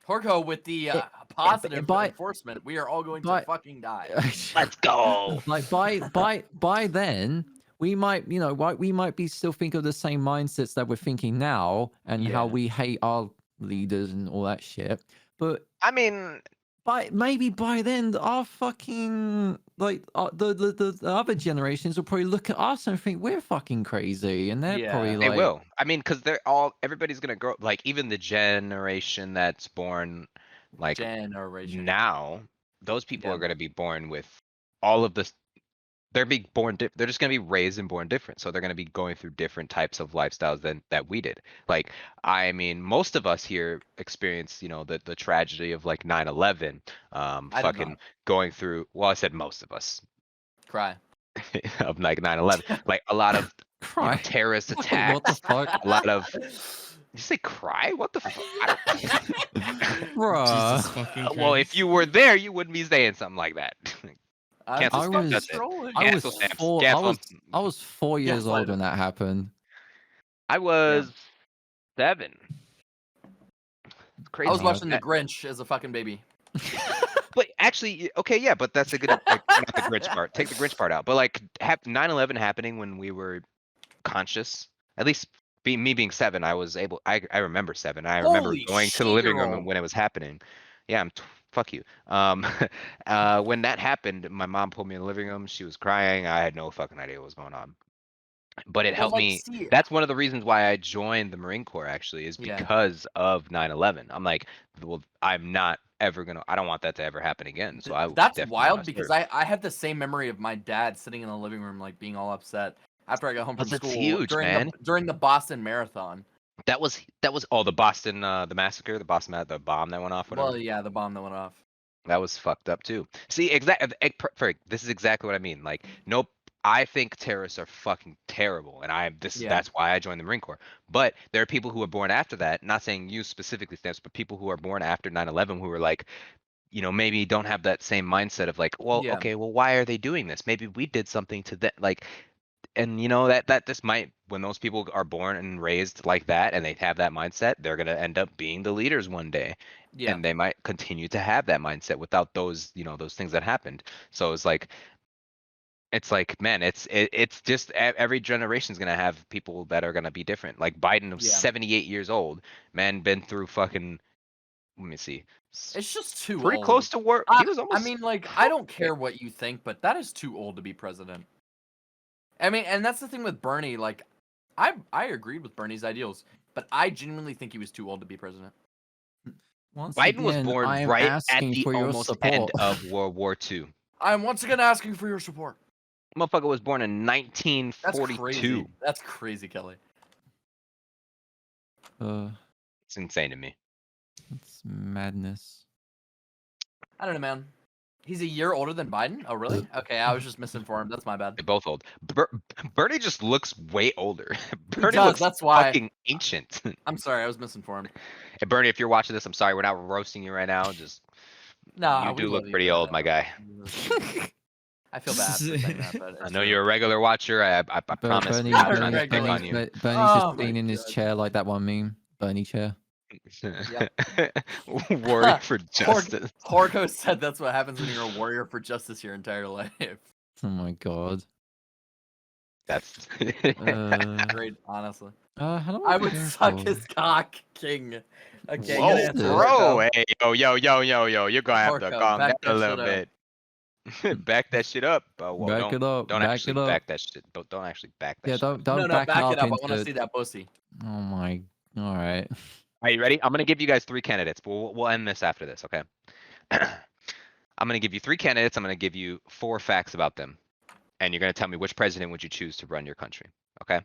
Horko with the It- positive by- enforcement. We are all going to by- fucking die. Let's go. Like by then we might, you know, we might be still think of the same mindsets that we're thinking now and how Yeah. we hate our leaders and all that shit. But I mean, maybe by then our fucking like the other generations will probably look at us and think we're fucking crazy, and they're Yeah. probably they like, will. I mean, because everybody's gonna grow. Like even the generation that's born, like Generation. now, those people Yeah. are gonna be born with all of this. They're being born. They're just gonna be raised and born different. So they're gonna be going through different types of lifestyles than that we did. Like, I mean, most of us here experienced, you know, the tragedy of like 9/11. I did Fucking not. going through. Well, I said most of us Cry. of like 9/11. Like a lot of you know cry. terrorist Fucking attacks. what the fuck? A lot of. You say cry? What the fuck? Bruh. Jesus fucking Christ. Well, if you were there, you wouldn't be saying something like that. I'm Cancel just I fucking was- trolling. I was Cancel stamps. four. Cancel I was 4 years Gaslight old when him. that happened. I was 7. It's crazy. I was No, watching The Grinch as a fucking baby. But actually, okay, yeah, but that's a good, like, not the Grinch part. Take the Grinch part out. But like, 9/11 happening when we were conscious. At least, me being 7, I was able. I remember 7. I remember Holy going to the shit, living you're room old. when it was happening. Yeah, fuck you. When that happened, my mom pulled me in the living room. She was crying. I had no fucking idea what was going on. But it Well, helped like, me. see- That's one of the reasons why I joined the Marine Corps. Actually, is Yeah. because of 9/11. I'm like, well, I'm not ever gonna. I don't want that to ever happen again. So I That's definitely wild wanna because serve. I have the same memory of my dad sitting in the living room like being all upset after I got home from That's school huge, man. during the Boston Marathon. That was all the Boston the massacre, the the bomb that went off. Whatever. Well, yeah, the bomb that went off. That was fucked up too. See, this is exactly what I mean. Like, nope. I think terrorists are fucking terrible, and Yeah. that's why I joined the Marine Corps. But there are people who are born after that. Not saying you specifically, Stamps, but people who are born after 9/11 who are like, you know, maybe don't have that same mindset of like, well, Yeah. okay, well, why are they doing this? Maybe we did something to them, like, and you know that this might, when those people are born and raised like that, and they have that mindset, they're gonna end up being the leaders one day. Yeah. And they might continue to have that mindset without those, you know, those things that happened. So it's like, man, it's just every generation is gonna have people that are gonna be different. Like Biden was Yeah. 78 years old, man, been through fucking. Let me see. It's just too Pretty old. close to work. He was I almost. mean, like, I don't care what you think, but that is too old to be president. I mean, and that's the thing with Bernie. Like, I agreed with Bernie's ideals, but I genuinely think he was too old to be president. Once Biden was again, born I am right at asking the for your almost support. end of World War II. I'm once again asking for your support. Motherfucker was born in That's 1942. crazy. That's crazy, Kelly. It's insane to me. It's madness. I don't know, man. He's a year older than Biden? Oh, really? Okay, I was just misinformed. That's my bad. They're both old. Bernie just looks way older. Bernie does, looks that's why. fucking ancient. I'm sorry, I was misinformed. Hey, Bernie, if you're watching this, I'm sorry we're not roasting you right now. Just No, you do look pretty old, my guy. I feel bad for saying that, but I it's know true. you're a regular watcher. I promise. Bernie, I'm not Bernie- trying to pick on Bernie's, you. Bernie's Oh just my been in his God. chair like that one meme. Bernie chair. Warrior for justice. Horko said that's what happens when you're a warrior for justice your entire life. Oh my god. That's Great, honestly. How do I would get suck info? his cock, king. Okay, Whoa, good answer, bro! Horko. Hey, yo! You're gonna have to Horko, calm down back a that little shit bit. Back that shit up. Well, Back it up. don't Back actually it up. back that shit. Don't actually back that Yeah, shit. don't No, back, back it it up. I into. want to see that pussy. Oh my. All right. Are you ready? I'm gonna give you guys 3 candidates. But we'll end this after this, okay? I'm gonna give you 3 candidates. I'm gonna give you 4 facts about them, and you're gonna tell me which president would you choose to run your country. Okay?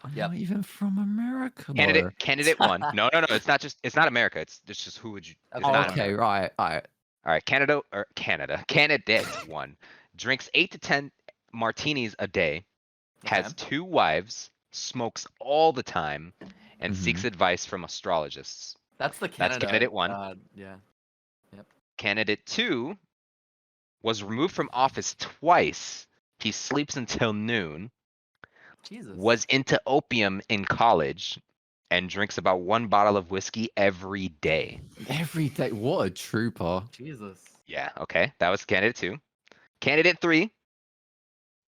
I'm Yep. not even from America. Candidate 1. No. It's not America. It's just who would you? It's Oh, not Okay, America. right. All right, Candidate 1. drinks 8 to 10 martinis a day, has Okay. 2 wives, smokes all the time, and seeks Mhm. advice from astrologists. That's the That's Canada. candidate 1. Yeah. Candidate 2 was removed from office twice. He sleeps until noon, Jesus. was into opium in college, and drinks about 1 bottle of whiskey every day. Every day. What a trooper. Jesus. Yeah, okay. That was candidate 2. Candidate 3,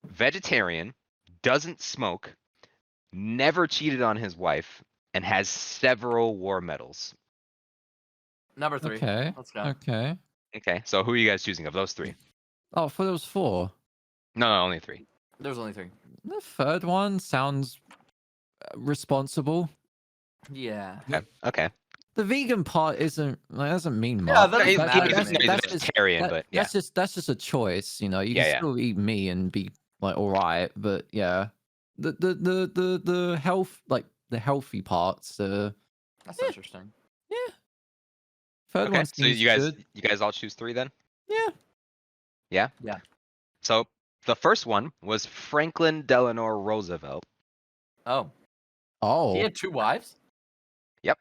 vegetarian, doesn't smoke, never cheated on his wife, and has several war medals. Number 3. Okay. Let's go. Okay. Okay, so who are you guys choosing of those 3? Oh, I thought it was 4. No, only 3. There's only 3. The third one sounds responsible. Yeah. Okay. The vegan part isn't doesn't mean much. Yeah, that No, he's, doesn't he matter was, to no, me. he's a that's just- vegetarian, but yeah. That's just a choice, you know. You Yeah, can yeah. still eat meat and be like all right, but yeah, the health, like the healthy parts. That's Yeah. interesting. Third Okay, one so seems good. you guys all choose 3 then? Yeah. Yeah? Yeah. So the first one was Franklin Delano Roosevelt. Oh. Oh. He had 2 wives? Yep.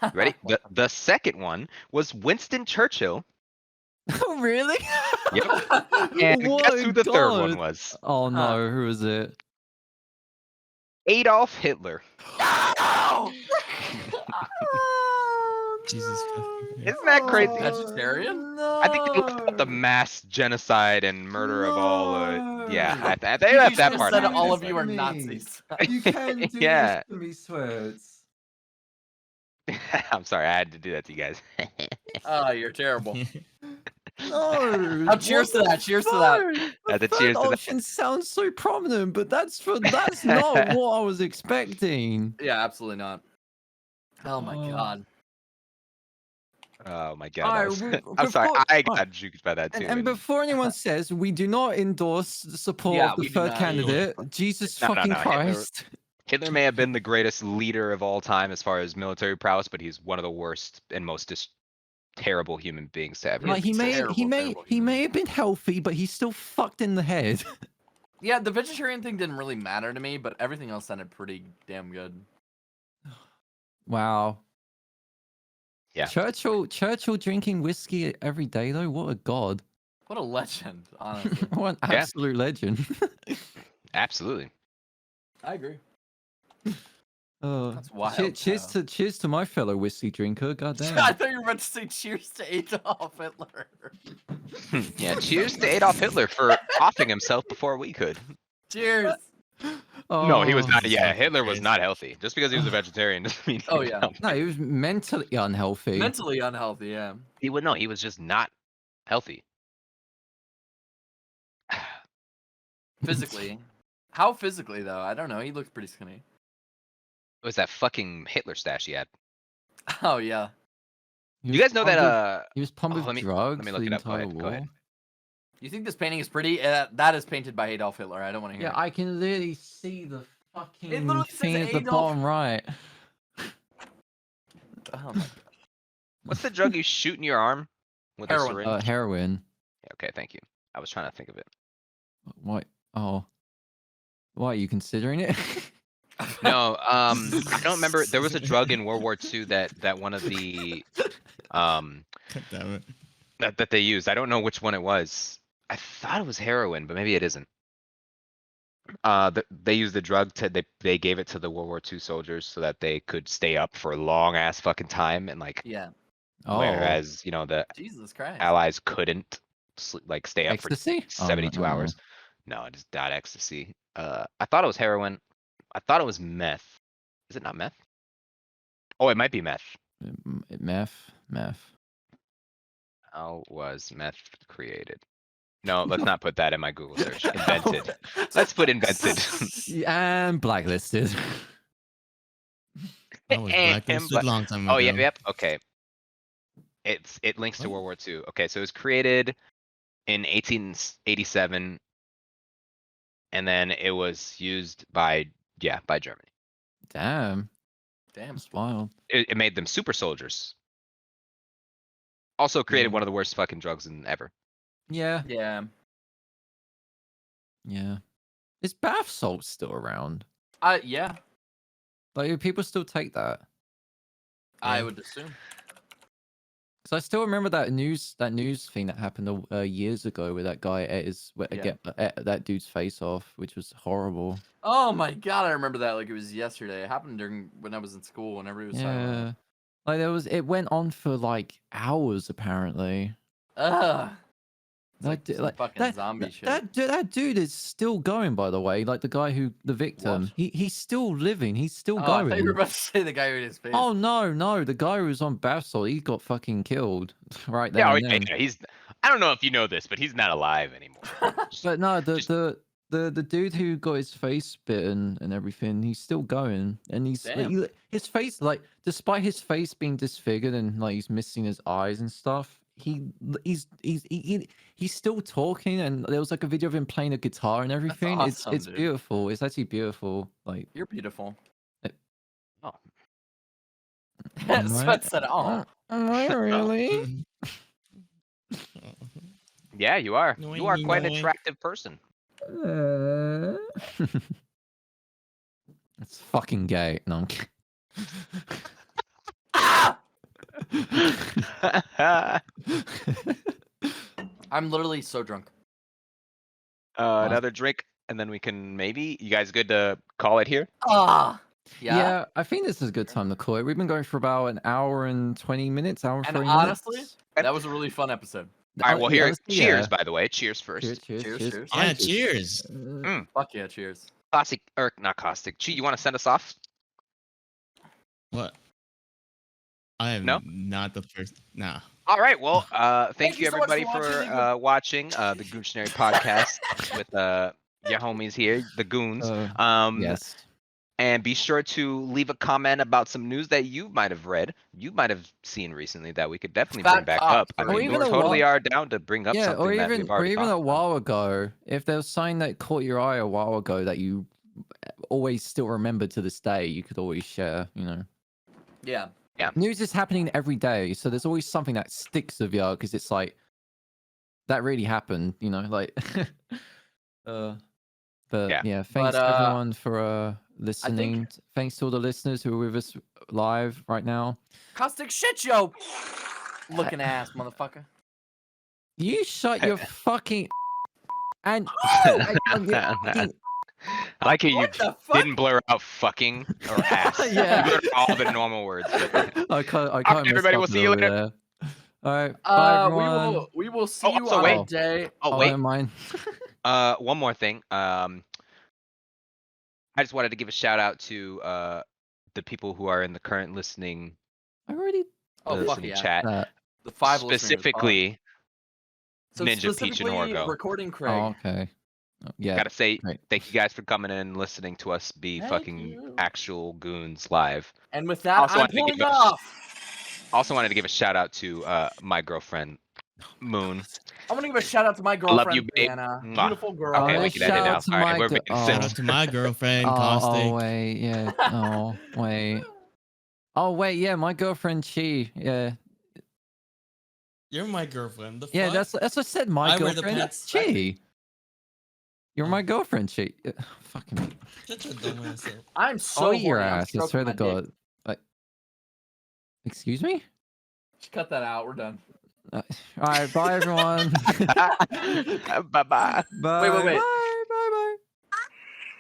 You ready? The second one was Winston Churchill. Oh, really? Yep. And What guess who the third one god. was? Oh no, who is it? Adolf Hitler. No! Jesus fucking Christ. Isn't that crazy? Vegetarian? No. I think they left out the mass genocide and murder of all. Yeah, they You left that should've part said out. all of This you are to me. Nazis. You can do Yeah. this to me, Sweats. I'm sorry, I had to do that to you guys. Oh, you're terrible. No. Oh, cheers to that, cheers to that. That's a The cheers third to that. option sounds so prominent, but that's not what I was expecting. Yeah, absolutely not. Oh my Oh. god. Oh my god, Alright, I'm sorry, before- I got juked by that too. And before anyone says we do not endorse the support Yeah, of the we do third not. candidate, Jesus No, fucking Hitler- Christ. Hitler may have been the greatest leader of all time as far as military prowess, but he's one of the worst and most terrible human beings to ever. Like he Terrible, terrible may human. have been healthy, but he's still fucked in the head. Yeah, the vegetarian thing didn't really matter to me, but everything else sounded pretty damn good. Wow. Yeah. Churchill drinking whiskey every day though. What a god. What a legend, honestly. What an Yeah. absolute legend. Absolutely. I agree. That's wild, Cheers to my fellow whiskey drinker. Goddamn. I thought you were about to say cheers to Adolf Hitler. Yeah, cheers to Adolf Hitler for offing himself before we could. Cheers. No, he was Oh. not. Jesus Yeah, fucking Hitler was Christ. not healthy. Just because he was a vegetarian doesn't mean. Oh, he was yeah. healthy. No, he was mentally unhealthy. Mentally unhealthy, yeah. He would no. He was just not healthy. Physically. How physically, though? I don't know. He looked pretty skinny. It was that fucking Hitler stash he had. Oh, yeah. He You was guys know pumped that? with- he was pumped oh, with let me- drugs let me for look the it up. Go entire ahead, go war. ahead. You think this painting is pretty? That is painted by Adolf Hitler. I don't want to hear Yeah, I can literally see the fucking literally says thing at the Adolf- bottom right. it. Oh, my. What's the drug you shoot in your arm with Heroin. a syringe? Heroin. Yeah, okay, thank you. I was trying to think of it. What? Oh. Why are you considering it? No, I don't remember. There was a drug in World War II that one of the God damn it. that they used. I don't know which one it was. I thought it was heroin, but maybe it isn't. They used the drug they gave it to the World War II soldiers so that they could stay up for a long ass fucking time, and like Yeah. Oh. whereas the Jesus Christ. Allies couldn't like stay up Ecstasy? for 72 no. hours. No, I just died ecstasy. I thought it was heroin. I thought it was meth. Is it not meth? Oh, it might be meth. Meth. How was meth created? No, let's not put that in my Google search. Invented. Let's put invented. And blacklisted. That was blacklisted But- a long time ago. Oh, yep. Okay. It links to What? World War II. Okay, so it was created in 1887, and then it was used by Germany. Damn. Damn. That's wild. It made them super soldiers. Also created Yeah. one of the worst fucking drugs ever. Yeah. Yeah. Yeah. Is bath salt still around? Yeah, Like, do people still take that? I Yeah. would assume. Because I still remember that news thing that happened years ago where that guy Yeah. ate that dude's face off, which was horrible. Oh my god, I remember that like it was yesterday. It happened during when I was in school. Whenever he was talking about Yeah. Like it went on for like hours apparently. it. Ugh. It's like, some Like fucking zombie shit. that dude is still going, by the way. Like the victim, What? he's still living. He's still Oh, I thought you were going. about to say the guy who ate his face. Oh no, the guy who was on bath salt, he got fucking killed right there Yeah, and then. he's. I don't know if you know this, but he's not alive anymore. But no, just- the dude who got his face bitten and everything, he's still going, and Damn. his face, like, despite his face being disfigured and like he's missing his eyes and stuff, he's still talking, and there was like a video of him playing a guitar and everything. awesome, It's dude. beautiful. It's actually beautiful. Like, You're beautiful. Oh. Sweat said, "Oh, am I really? Yeah, you are. No, You are quite an no. attractive person. It's fucking gay. No, I'm kidding. ah!" I'm literally so drunk. Another drink, and then we can maybe. You guys good to call it here? Ah, Yeah, I think this is a good time to call it. We've been going for about an hour and 20 minutes, hour and And 30 honestly, minutes. that was a really fun episode. All right. Well, here. honestly, Cheers, yeah. by the way. Cheers first. Cheers, cheers, Cheers, cheers. cheers. Yeah, cheers. Fuck yeah, cheers. Caustic, or not caustic. Chi, you want to send us off? What? I am No? not the first. Nah. All right. Well, thank you you so much everybody for for watching the Goontionary podcast with your homies here, the Goons. Yes. And be sure to leave a comment about some news that you might have read, you might have seen recently that we could definitely bring Fact back off, up. I or mean, we even a totally while- are down to bring up Yeah, something or that we've even already a talked about. while ago, if there was something that caught your eye a while ago that you always still remember to this day, you could always share, you know. Yeah. News is happening every day, so there's always something that sticks with you because it's like that really happened, you know, like but Yeah. thanks But, everyone for listening. Thanks to all the listeners who are with us live right now. Caustic shit, yo. Looking ass, motherfucker. You shut your fucking and I like how you What the fuck? didn't blur out fucking or ass. Yeah. You blurred all the normal words. But can't everybody, we'll see you later. there. All right, bye everyone. We will see you so on wait. a day. oh wait, never mind. one more thing. I just wanted to give a shout out to the people who are in the current listening I already Oh fuck listening yeah. chat. The 5 listeners. Specifically, So Ninja, Peach, and specifically, Horgo. recording Craig. Oh, okay. Oh, yeah. Gotta say great. thank you guys for coming in and listening to us be Thank fucking you. actual goons live. And with that, Also I'm wanted to pulling give a- off. Also wanted to give a shout out to my girlfriend Moon. I want to give a shout out to my girlfriend, love you, babe. Anna. Mwah. Beautiful girl. Okay, Oh, we can edit shout now. out to All right, my we're girl- making Shout sense. out to my girlfriend, Oh, Caustic. wait, yeah. Oh, wait. Oh, wait, yeah, my girlfriend, Chi. Yeah. You're my girlfriend. The Yeah, fuck? that's what I said, my I wear the girlfriend. pants. Chi. You're Oh. my girlfriend, Chi. Fucking. Shut your dumb ass up. I'm so Oh, your horny, I'm ass. I stroking swear my to dick. God. Like, excuse me? Just cut that out. We're done. All right, bye, everyone. Bye bye. Bye. wait. Bye, bye.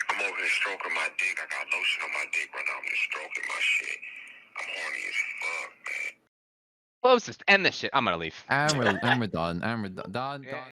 I'm over here stroking my dick. I got lotion on my dick right now. I'm just stroking my shit. I'm horny as fuck, man. Close this. End this shit. I'm gonna leave. And we're done. And we're done. Yeah. Done.